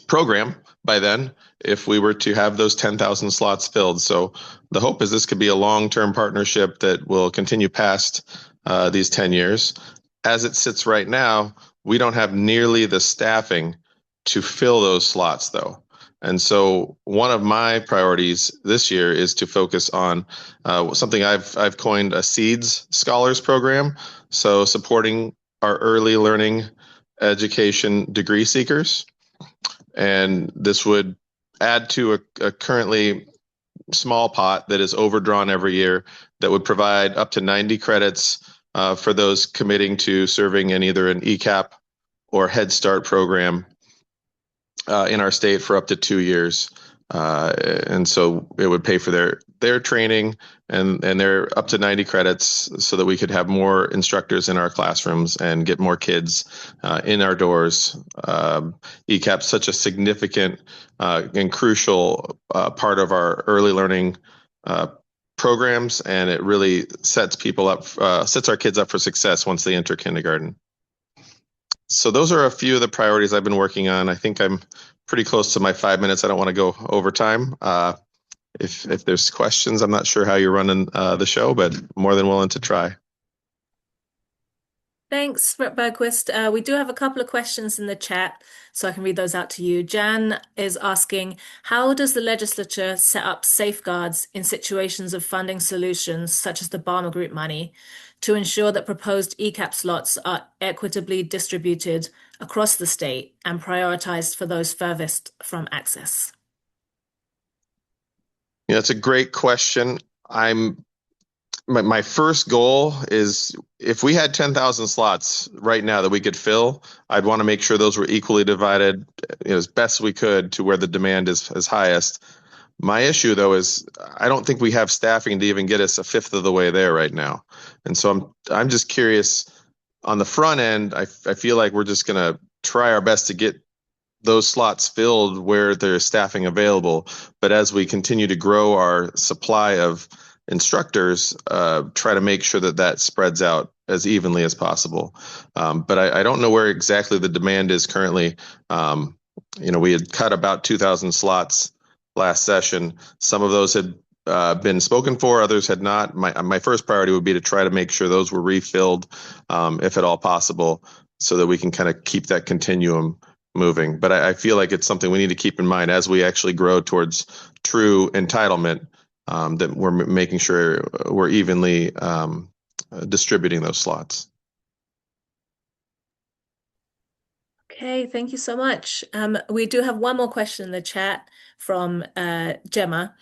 program by then if we were to have those 10,000 slots filled. So the hope is this could be a long-term partnership that will continue past these 10 years. As it sits right now, we don't have nearly the staffing to fill those slots, though. And so one of my priorities this year is to focus on something I've coined a SEEDS Scholars Program. So supporting our early learning education degree seekers. And this would add to a currently small pot that is overdrawn every year that would provide up to 90 credits for those committing to serving in either an ECAP or Head Start program in our state for up to 2 years. And so it would pay for their training and their up to 90 credits so that we could have more instructors in our classrooms and get more kids in our doors. ECAP's such a significant and crucial part of our early learning programs, and it really sets our kids up for success once they enter kindergarten. So those are a few of the priorities I've been working on. I think I'm pretty close to my 5 minutes. I don't want to go over time. If there's questions, I'm not sure how you're running the show, but more than willing to try. Thanks, Rep. Bergquist. We do have a couple of questions in the chat, so I can read those out to you. Jan is asking, how does the legislature set up safeguards in situations of funding solutions, such as the Barmer Group money, to ensure that proposed ECAP slots are equitably distributed across the state and prioritized for those furthest from access? Yeah, it's a great question. My first goal is if we had 10,000 slots right now that we could fill, I'd want to make sure those were equally divided, as best we could to where the demand is highest. My issue, though, is I don't think we have staffing to even get us a fifth of the way there right now. And so I'm just curious on the front end. I feel like we're just going to try our best to get those slots filled where there's staffing available. But as we continue to grow our supply of instructors, try to make sure that that spreads out as evenly as possible. But I don't know where exactly the demand is currently. We had cut about 2,000 slots last session. Some of those had been spoken for, others had not. My first priority would be to try to make sure those were refilled, if at all possible, so that we can kind of keep that continuum moving. But I feel like it's something we need to keep in mind as we actually grow towards true entitlement, that we're making sure we're evenly distributing those slots. Okay, thank you so much. We do have one more question in the chat from Gemma.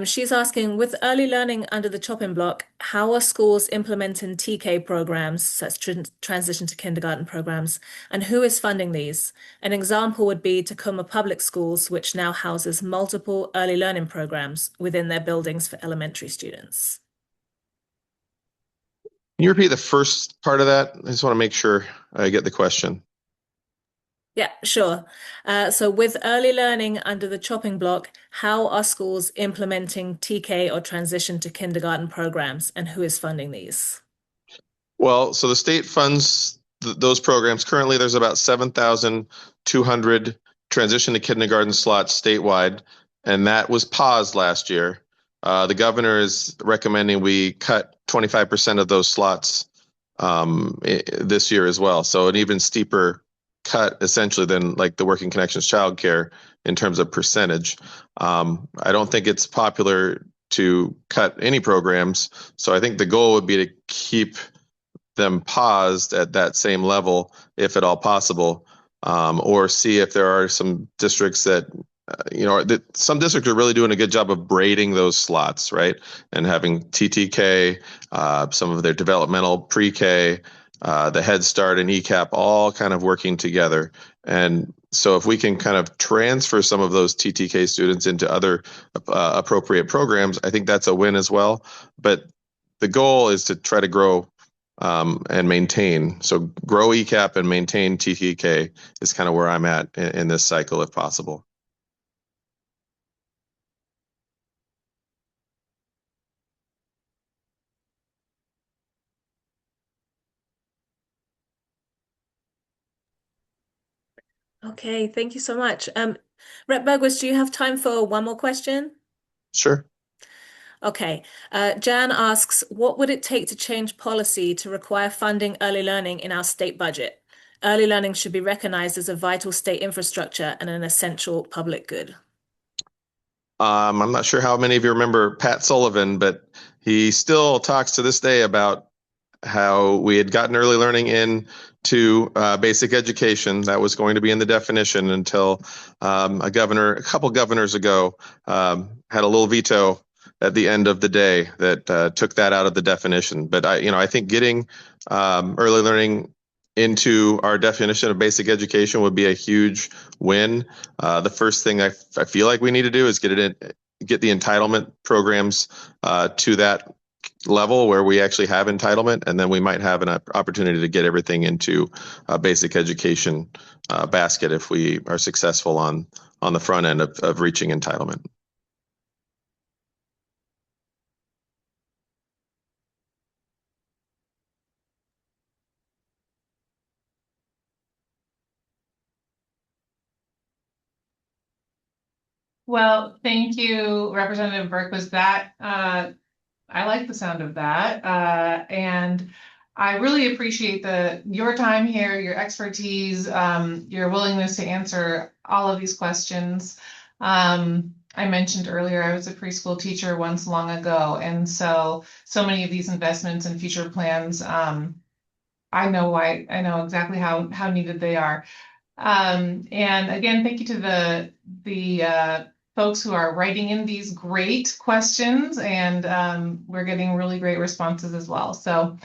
She's asking, with early learning under the chopping block, how are schools implementing TK programs, such as transition to kindergarten programs, and who is funding these? An example would be Tacoma Public Schools, which now houses multiple early learning programs within their buildings for elementary students. Can you repeat the first part of that? I just want to make sure I get the question. Yeah, sure. So with early learning under the chopping block, how are schools implementing TK or transition to kindergarten programs, and who is funding these? Well, so the state funds those programs. Currently, there's about 7,200 transition to kindergarten slots statewide, and that was paused last year. The governor is recommending we cut 25% of those slots this year as well. So an even steeper cut essentially than like the Working Connections childcare in terms of percentage. I don't think it's popular to cut any programs. So I think the goal would be to keep them paused at that same level, if at all possible, or see if there are some districts that, some districts are really doing a good job of braiding those slots, right? And having TTK, some of their developmental pre-K, the Head Start and ECAP all kind of working together. And so if we can kind of transfer some of those TTK students into other appropriate programs, I think that's a win as well. But the goal is to try to grow and maintain. So grow ECAP and maintain TTK is kind of where I'm at in this cycle, if possible. Okay, thank you so much. Rep Bergquist, do you have time for one more question? Sure. Okay. Jan asks, what would it take to change policy to require funding early learning in our state budget? Early learning should be recognized as a vital state infrastructure and an essential public good. I'm not sure how many of you remember Pat Sullivan, but he still talks to this day about how we had gotten early learning into basic education. That was going to be in the definition until a couple governors ago, had a little veto at the end of the day that took that out of the definition. But I think getting early learning into our definition of basic education would be a huge win. The first thing I feel like we need to do is get the entitlement programs to that level where we actually have entitlement, and then we might have an opportunity to get everything into a basic education basket if we are successful on the front end of reaching entitlement. Well, thank you, Representative Bergquist. That I like the sound of that, and I really appreciate your time here, your expertise, your willingness to answer all of these questions. I mentioned earlier, I was a preschool teacher once long ago, and so many of these investments and future plans, I know exactly how needed they are. And again, thank you to the folks who are writing in these great questions, and we're getting really great responses as well. So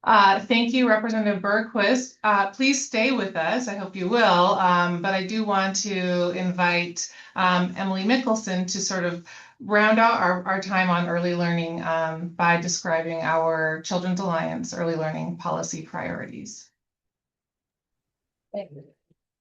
thank you, Representative Bergquist. Please stay with us. I hope you will. But I do want to invite Emily Mickelson to sort of round out our time on early learning by describing our Children's Alliance early learning policy priorities.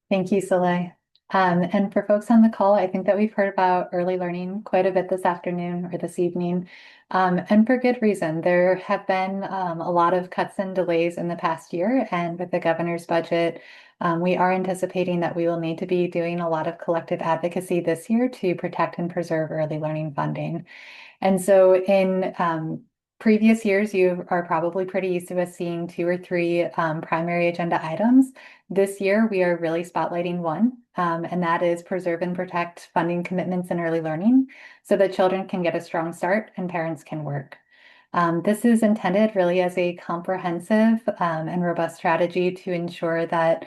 Thank you, Soleil. And for folks on the call, I think that we've heard about early learning quite a bit this afternoon or this evening, and for good reason. There have been a lot of cuts and delays in the past year, and with the governor's budget, we are anticipating that we will need to be doing a lot of collective advocacy this year to protect and preserve early learning funding. And so in previous years, you are probably pretty used to us seeing 2 or 3 primary agenda items. This year, we are really spotlighting one, and that is preserve and protect funding commitments in early learning so that children can get a strong start and parents can work. This is intended really as a comprehensive and robust strategy to ensure that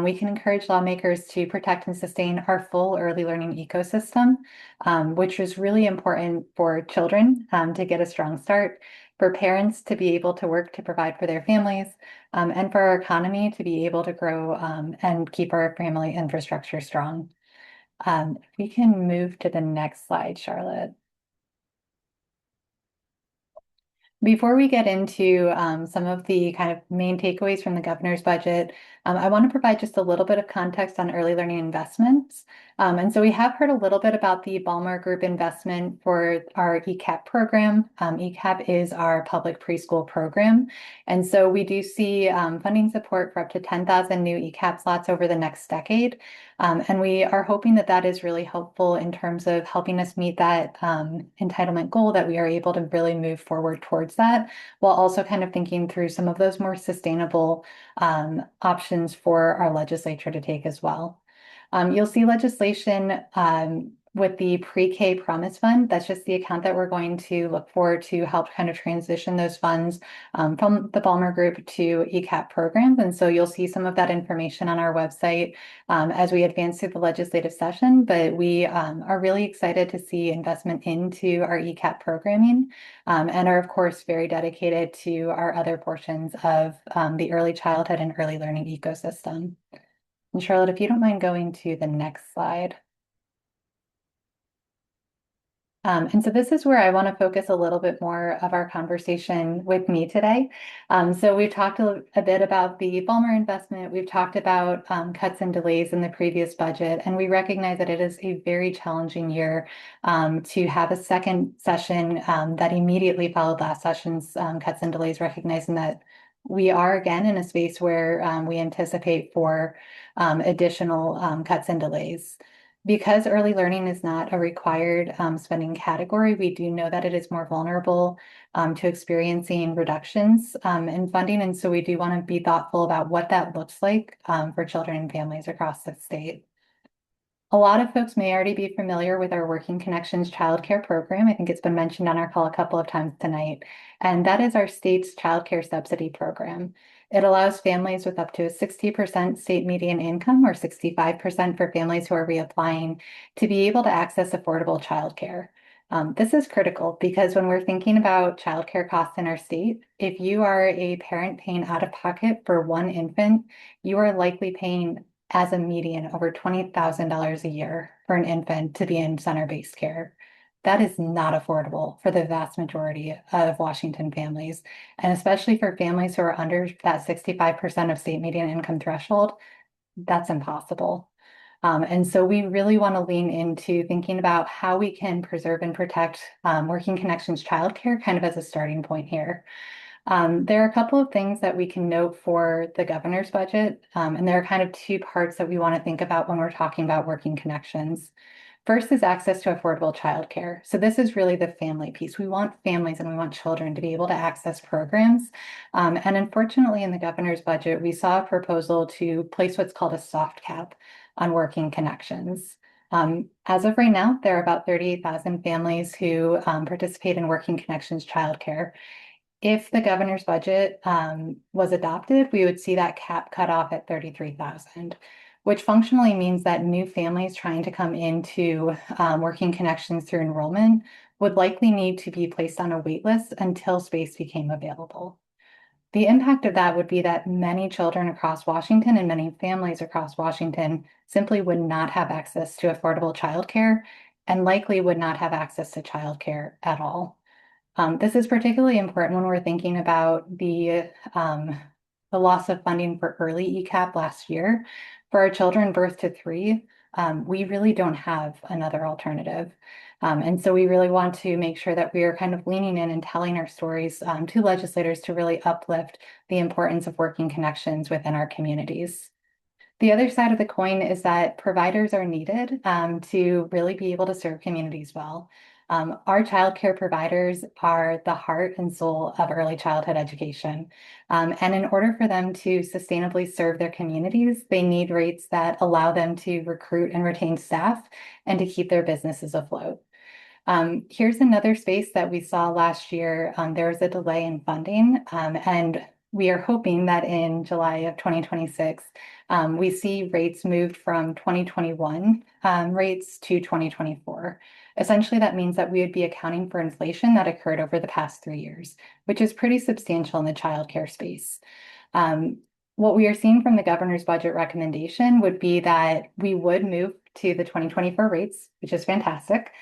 we can encourage lawmakers to protect and sustain our full early learning ecosystem, which is really important for children to get a strong start, for parents to be able to work to provide for their families, and for our economy to be able to grow and keep our family infrastructure strong. If we can move to the next slide, Charlotte. Before we get into some of the kind of main takeaways from the governor's budget, I want to provide just a little bit of context on early learning investments. And so we have heard a little bit about the Ballmer Group investment for our ECAP program. ECAP is our public preschool program. And so we do see funding support for up to 10,000 new ECAP slots over the next decade. And we are hoping that that is really helpful in terms of helping us meet that entitlement goal, that we are able to really move forward towards that, while also kind of thinking through some of those more sustainable options for our legislature to take as well. You'll see legislation with the Pre-K Promise Fund. That's just the account that we're going to look for to help kind of transition those funds from the Ballmer Group to ECAP programs. And so you'll see some of that information on our website as we advance through the legislative session. But we are really excited to see investment into our ECAP programming and are, of course, very dedicated to our other portions of the early childhood and early learning ecosystem. And Charlotte, if you don't mind going to the next slide. And so this is where I want to focus a little bit more of our conversation with me today. So we've talked a bit about the Ballmer investment. We've talked about cuts and delays in the previous budget, and we recognize that it is a very challenging year to have a second session that immediately followed last session's cuts and delays, recognizing that we are again in a space where we anticipate for additional cuts and delays. Because early learning is not a required spending category, we do know that it is more vulnerable to experiencing reductions in funding. And so we do want to be thoughtful about what that looks like for children and families across the state. A lot of folks may already be familiar with our Working Connections childcare program. I think it's been mentioned on our call a couple of times tonight. And that is our state's childcare subsidy program. It allows families with up to a 60% state median income, or 65% for families who are reapplying, to be able to access affordable childcare. This is critical because when we're thinking about childcare costs in our state, if you are a parent paying out of pocket for one infant, you are likely paying as a median over $20,000 a year for an infant to be in center-based care. That is not affordable for the vast majority of Washington families, and especially for families who are under that 65% of state median income threshold, that's impossible. And so we really want to lean into thinking about how we can preserve and protect Working Connections childcare kind of as a starting point here. There are a couple of things that we can note for the governor's budget, and there are kind of 2 parts that we want to think about when we're talking about Working Connections. First is access to affordable childcare. So this is really the family piece. We want families and we want children to be able to access programs. And unfortunately, in the governor's budget, we saw a proposal to place what's called a soft cap on Working Connections. As of right now, there are about 38,000 families who participate in Working Connections childcare. If the governor's budget was adopted, we would see that cap cut off at 33,000, which functionally means that new families trying to come into Working Connections through enrollment would likely need to be placed on a wait list until space became available. The impact of that would be that many children across Washington and many families across Washington simply would not have access to affordable childcare and likely would not have access to childcare at all. This is particularly important when we're thinking about the loss of funding for early ECAP last year. For our children birth to 3, we really don't have another alternative. And so we really want to make sure that we are kind of leaning in and telling our stories to legislators to really uplift the importance of working connections within our communities. The other side of the coin is that providers are needed to really be able to serve communities well. Our childcare providers are the heart and soul of early childhood education. And in order for them to sustainably serve their communities, they need rates that allow them to recruit and retain staff and to keep their businesses afloat. Here's another space that we saw last year. There was a delay in funding, and we are hoping that in July of 2026, we see rates moved from 2021 rates to 2024. Essentially, that means that we would be accounting for inflation that occurred over the past 3 years, which is pretty substantial in the childcare space. What we are seeing from the governor's budget recommendation would be that we would move to the 2024 rates, which is fantastic.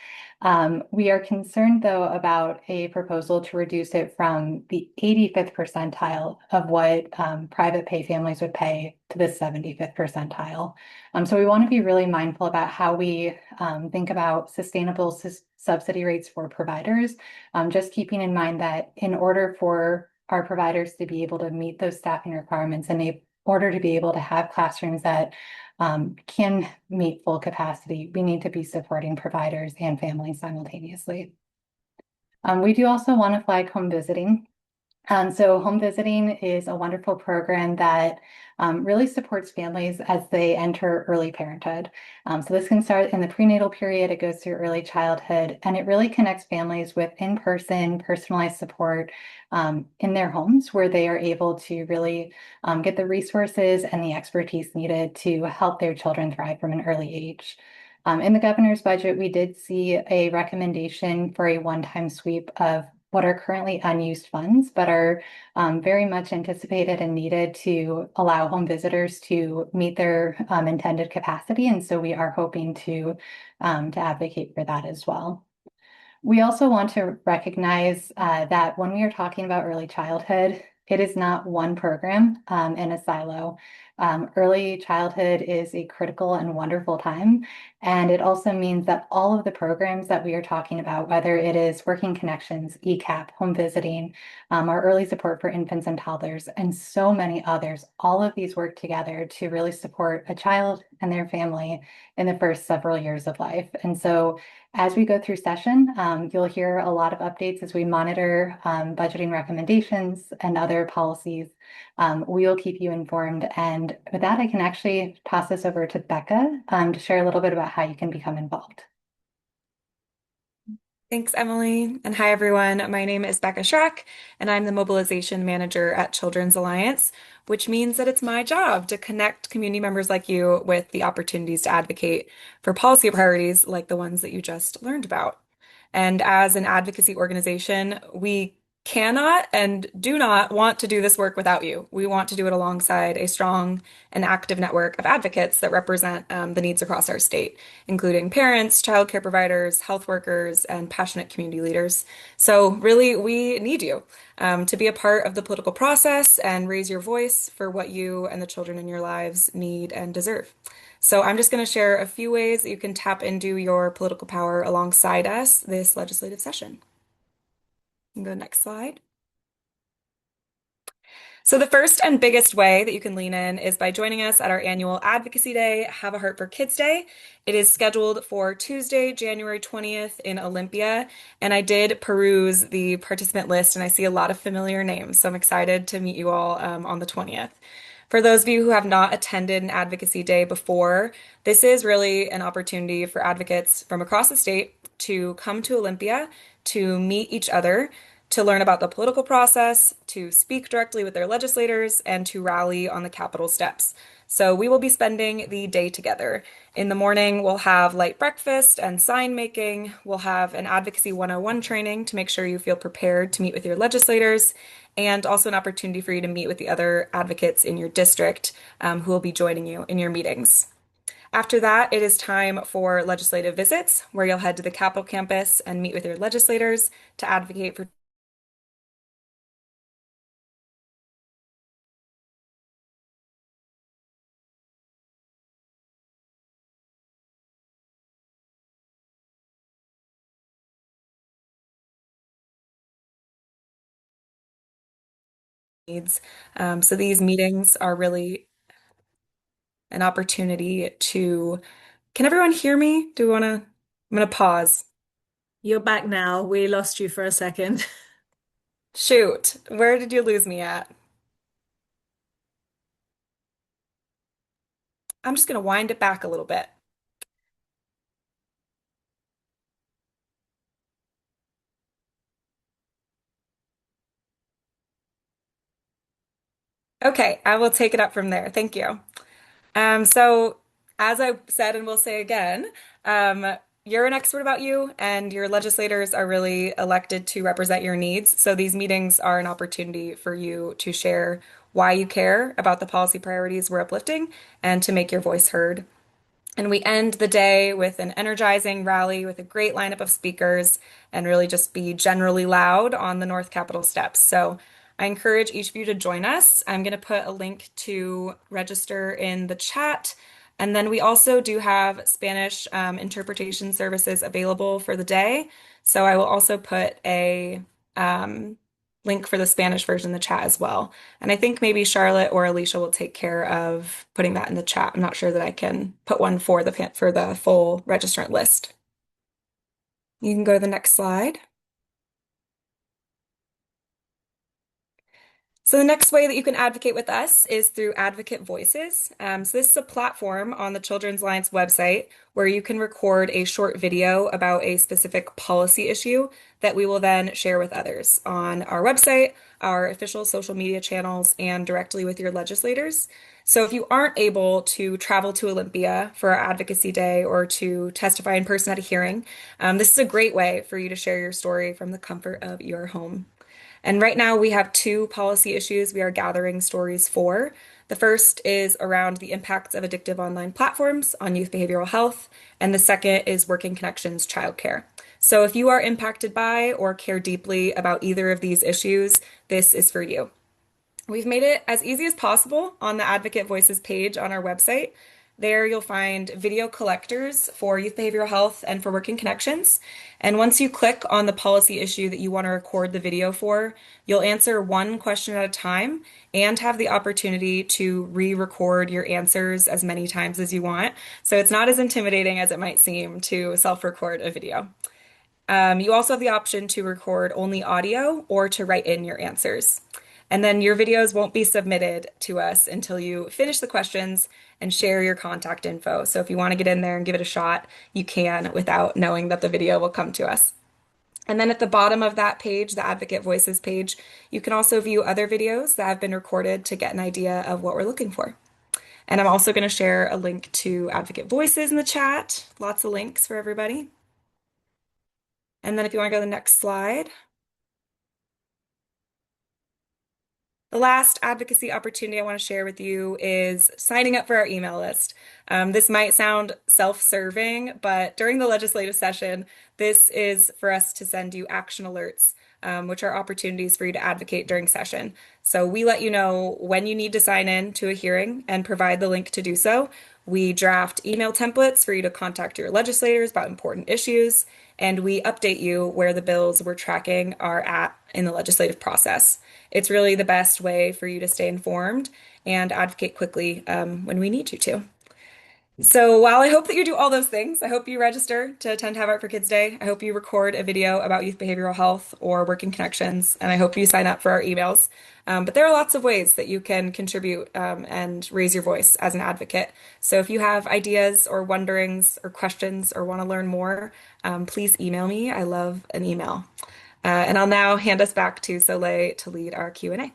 We are concerned, though, about a proposal to reduce it from the 85th percentile of what private pay families would pay to the 75th percentile. So we want to be really mindful about how we think about sustainable subsidy rates for providers, just keeping in mind that in order for our providers to be able to meet those staffing requirements and in order to be able to have classrooms that can meet full capacity, we need to be supporting providers and families simultaneously. We do also want to flag home visiting. So home visiting is a wonderful program that really supports families as they enter early parenthood. So this can start in the prenatal period, it goes through early childhood, and it really connects families with in-person personalized support in their homes where they are able to really get the resources and the expertise needed to help their children thrive from an early age. In the governor's budget, we did see a recommendation for a one-time sweep of what are currently unused funds, but are very much anticipated and needed to allow home visitors to meet their intended capacity. And so we are hoping to advocate for that as well. We also want to recognize that when we are talking about early childhood, it is not one program in a silo. Early childhood is a critical and wonderful time. And it also means that all of the programs that we are talking about, whether it is Working Connections, ECAP, home visiting, our early support for infants and toddlers, and so many others, all of these work together to really support a child and their family in the first several years of life. And so as we go through session, you'll hear a lot of updates as we monitor budgeting recommendations and other policies. We will keep you informed. And with that, I can actually toss this over to Becca to share a little bit about how you can become involved. Thanks, Emily. And hi, everyone. My name is Becca Schrack, and I'm the mobilization manager at Children's Alliance, which means that it's my job to connect community members like you with the opportunities to advocate for policy priorities like the ones that you just learned about. And as an advocacy organization, we cannot and do not want to do this work without you. We want to do it alongside a strong and active network of advocates that represent the needs across our state, including parents, childcare providers, health workers, and passionate community leaders. So really, we need you to be a part of the political process and raise your voice for what you and the children in your lives need and deserve. So I'm just going to share a few ways that you can tap into your political power alongside us this legislative session. You can go next slide. So the first and biggest way that you can lean in is by joining us at our annual Advocacy Day, Have a Heart for Kids Day. It is scheduled for Tuesday, January 20th in Olympia, and I did peruse the participant list and I see a lot of familiar names, so I'm excited to meet you all on the 20th. For those of you who have not attended an advocacy day before, this is really an opportunity for advocates from across the state to come to Olympia to meet each other, to learn about the political process, to speak directly with their legislators, and to rally on the Capitol steps. So we will be spending the day together. In the morning, we'll have light breakfast and sign making. We'll have an Advocacy 101 training to make sure you feel prepared to meet with your legislators, and also an opportunity for you to meet with the other advocates in your district who will be joining you in your meetings. After that, it is time for legislative visits, where you'll head to the Capitol campus and meet with your legislators to advocate for needs. So these meetings are really an opportunity to, can everyone hear me? I'm going to pause. You're back now. We lost you for a second. Shoot, where did you lose me at? I'm just going to wind it back a little bit. Okay, I will take it up from there. Thank you. So as I said and will say again, you're an expert about you, and your legislators are really elected to represent your needs. So these meetings are an opportunity for you to share why you care about the policy priorities we're uplifting and to make your voice heard. And we end the day with an energizing rally with a great lineup of speakers and really just be generally loud on the North Capitol steps. So I encourage each of you to join us. I'm going to put a link to register in the chat. And then we also do have Spanish interpretation services available for the day. So I will also put a link for the Spanish version in the chat as well. And I think maybe Charlotte or Alicia will take care of putting that in the chat. I'm not sure that I can put one for the full registrant list. You can go to the next slide. So the next way that you can advocate with us is through Advocate Voices. So this is a platform on the Children's Alliance website where you can record a short video about a specific policy issue that we will then share with others on our website, our official social media channels, and directly with your legislators. So if you aren't able to travel to Olympia for our advocacy day or to testify in person at a hearing, this is a great way for you to share your story from the comfort of your home. And right now we have two policy issues we are gathering stories for. The first is around the impacts of addictive online platforms on youth behavioral health, and the second is Working Connections childcare. So if you are impacted by or care deeply about either of these issues, this is for you. We've made it as easy as possible on the Advocate Voices page on our website. There you'll find video collectors for youth behavioral health and for Working Connections. And once you click on the policy issue that you want to record the video for, you'll answer one question at a time and have the opportunity to re-record your answers as many times as you want. So it's not as intimidating as it might seem to self-record a video. You also have the option to record only audio or to write in your answers. And then your videos won't be submitted to us until you finish the questions and share your contact info. So if you want to get in there and give it a shot, you can without knowing that the video will come to us. And then at the bottom of that page, the Advocate Voices page, you can also view other videos that have been recorded to get an idea of what we're looking for. And I'm also going to share a link to Advocate Voices in the chat. Lots of links for everybody. And then if you want to go to the next slide. The last advocacy opportunity I want to share with you is signing up for our email list. This might sound self-serving, but during the legislative session, this is for us to send you action alerts, which are opportunities for you to advocate during session. So we let you know when you need to sign in to a hearing and provide the link to do so. We draft email templates for you to contact your legislators about important issues, and we update you where the bills we're tracking are at in the legislative process. It's really the best way for you to stay informed and advocate quickly when we need you to. So while I hope that you do all those things, I hope you register to attend Have Art for Kids Day. I hope you record a video about youth behavioral health or working connections, and I hope you sign up for our emails. But there are lots of ways that you can contribute and raise your voice as an advocate. So if you have ideas or wonderings or questions or want to learn more, please email me. I love an email. And I'll now hand us back to Soleil to lead our Q&A.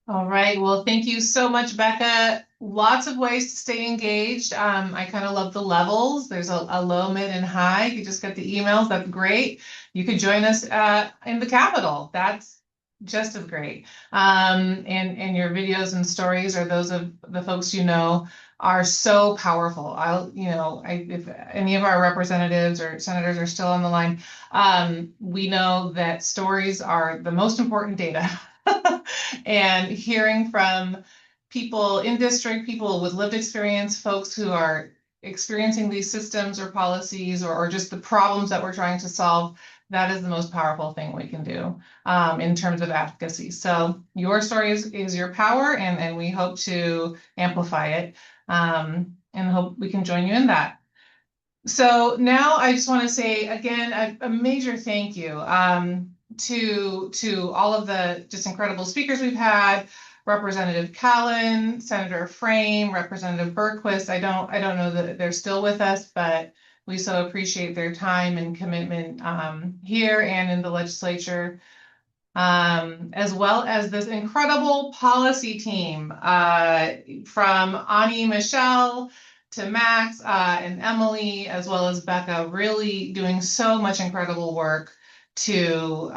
All right. Well, thank you so much, Becca. Lots of ways to stay engaged. I kind of love the levels. There's a low, mid, and high. You just get the emails. That's great. You could join us in the Capitol. That's just as great. And your videos and stories, or those of the folks you know, are so powerful. If any of our representatives or senators are still on the line, we know that stories are the most important data. And hearing from people in district, people with lived experience, folks who are experiencing these systems or policies or just the problems that we're trying to solve, that is the most powerful thing we can do in terms of advocacy. So your story is your power, and we hope to amplify it and hope we can join you in that. So now I just want to say again a major thank you to all of the just incredible speakers we've had, Representative Callan, Senator Frame, Representative Bergquist. I don't know that they're still with us, but we so appreciate their time and commitment here and in the legislature. As well as this incredible policy team from Ani Michelle to Max and Emily, as well as Becca, really doing so much incredible work to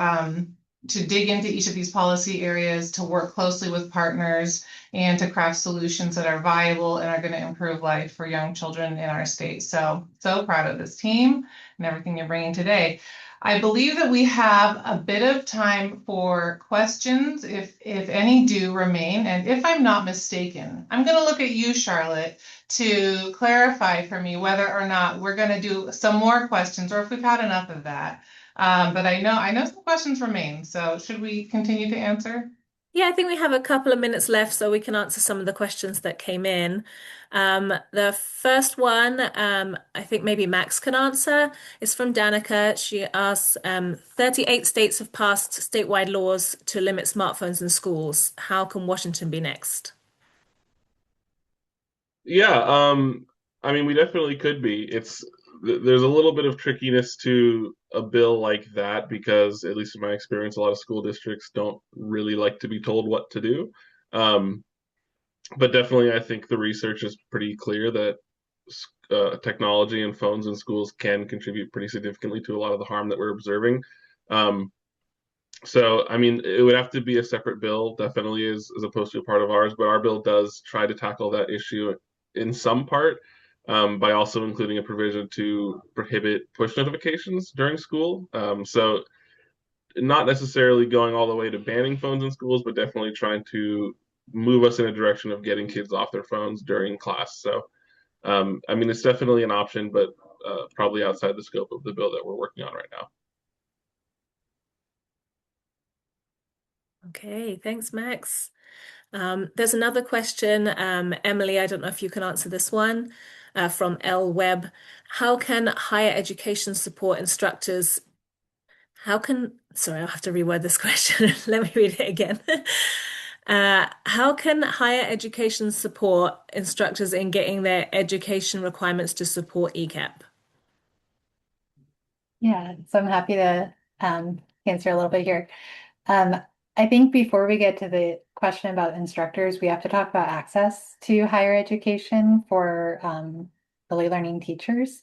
dig into each of these policy areas, to work closely with partners, and to craft solutions that are viable and are going to improve life for young children in our state. So proud of this team and everything you're bringing today. I believe that we have a bit of time for questions, if any do remain. And if I'm not mistaken, I'm going to look at you, Charlotte, to clarify for me whether or not we're going to do some more questions or if we've had enough of that. But I know some questions remain. So should we continue to answer? Yeah, I think we have a couple of minutes left so we can answer some of the questions that came in. The first one, I think maybe Max can answer, is from Danica. She asks, 38 states have passed statewide laws to limit smartphones in schools. How can Washington be next? Yeah, I mean, we definitely could be. There's a little bit of trickiness to a bill like that because, at least in my experience, a lot of school districts don't really like to be told what to do. Um, but definitely, I think the research is pretty clear that technology and phones in schools can contribute pretty significantly to a lot of the harm that we're observing. Um, so, I mean, it would have to be a separate bill, definitely, as opposed to a part of ours. But our bill does try to tackle that issue in some part by also including a provision to prohibit push notifications during school. So, not necessarily going all the way to banning phones in schools, but definitely trying to move us in a direction of getting kids off their phones during class. So, I mean, it's definitely an option, but probably outside the scope of the bill that we're working on right now. Okay, thanks, Max. There's another question. Emily, I don't know if you can answer this one from L Webb. How can higher education support instructors? Sorry, I'll have to reword this question. Let me read it again. How can higher education support instructors in getting their education requirements to support ECAP? Yeah, so I'm happy to answer a little bit here. I think before we get to the question about instructors, we have to talk about access to higher education for early learning teachers.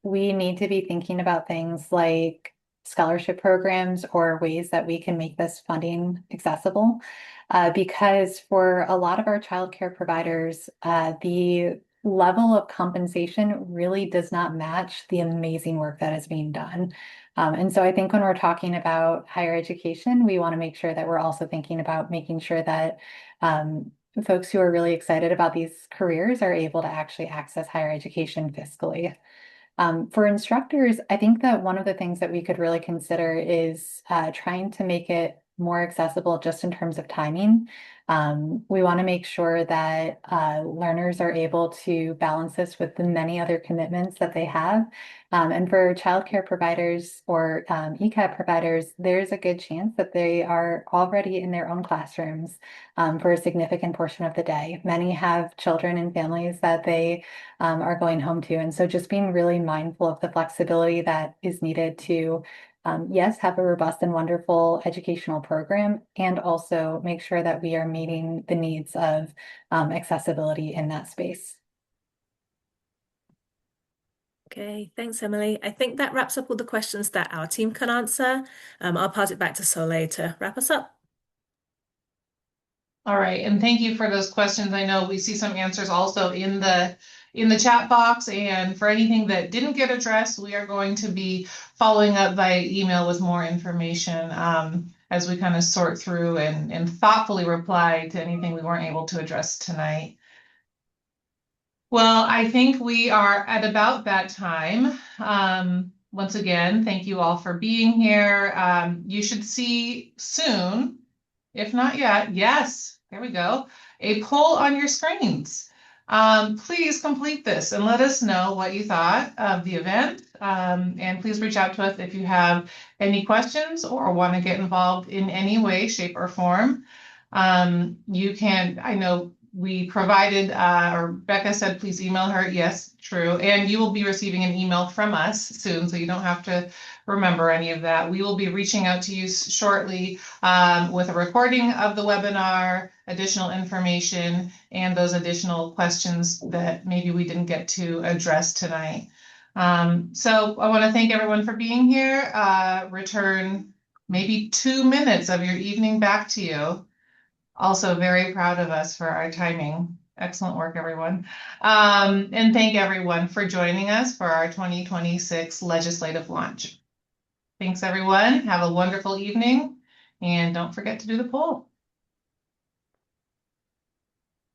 We need to be thinking about things like scholarship programs or ways that we can make this funding accessible. Because for a lot of our childcare providers, the level of compensation really does not match the amazing work that is being done. And so I think when we're talking about higher education, we want to make sure that we're also thinking about making sure that folks who are really excited about these careers are able to actually access higher education fiscally. For instructors, I think that one of the things that we could really consider is trying to make it more accessible just in terms of timing. We want to make sure that learners are able to balance this with the many other commitments that they have. And for childcare providers or ECAP providers, there's a good chance that they are already in their own classrooms for a significant portion of the day. Many have children and families that they are going home to. And so just being really mindful of the flexibility that is needed to yes, have a robust and wonderful educational program, and also make sure that we are meeting the needs of accessibility in that space. Okay, thanks, Emily. I think that wraps up all the questions that our team can answer. I'll pass it back to Soleil to wrap us up. All right, and thank you for those questions. I know we see some answers also in the chat box, and for anything that didn't get addressed, we are going to be following up via email with more information as we kind of sort through and thoughtfully reply to anything we weren't able to address tonight. Well, I think we are at about that time. Once again, thank you all for being here. You should see soon, if not yet, yes, there we go, a poll on your screens. Please complete this and let us know what you thought of the event. And please reach out to us if you have any questions or want to get involved in any way, shape, or form. You can, I know we provided, or Becca said, please email her. Yes, true. And you will be receiving an email from us soon, so you don't have to remember any of that. We will be reaching out to you shortly with a recording of the webinar, additional information, and those additional questions that maybe we didn't get to address tonight. So I want to thank everyone for being here. Return maybe 2 minutes of your evening back to you. Also very proud of us for our timing. Excellent work, everyone. And thank everyone for joining us for our 2026 legislative launch. Thanks, everyone. Have a wonderful evening. And don't forget to do the poll.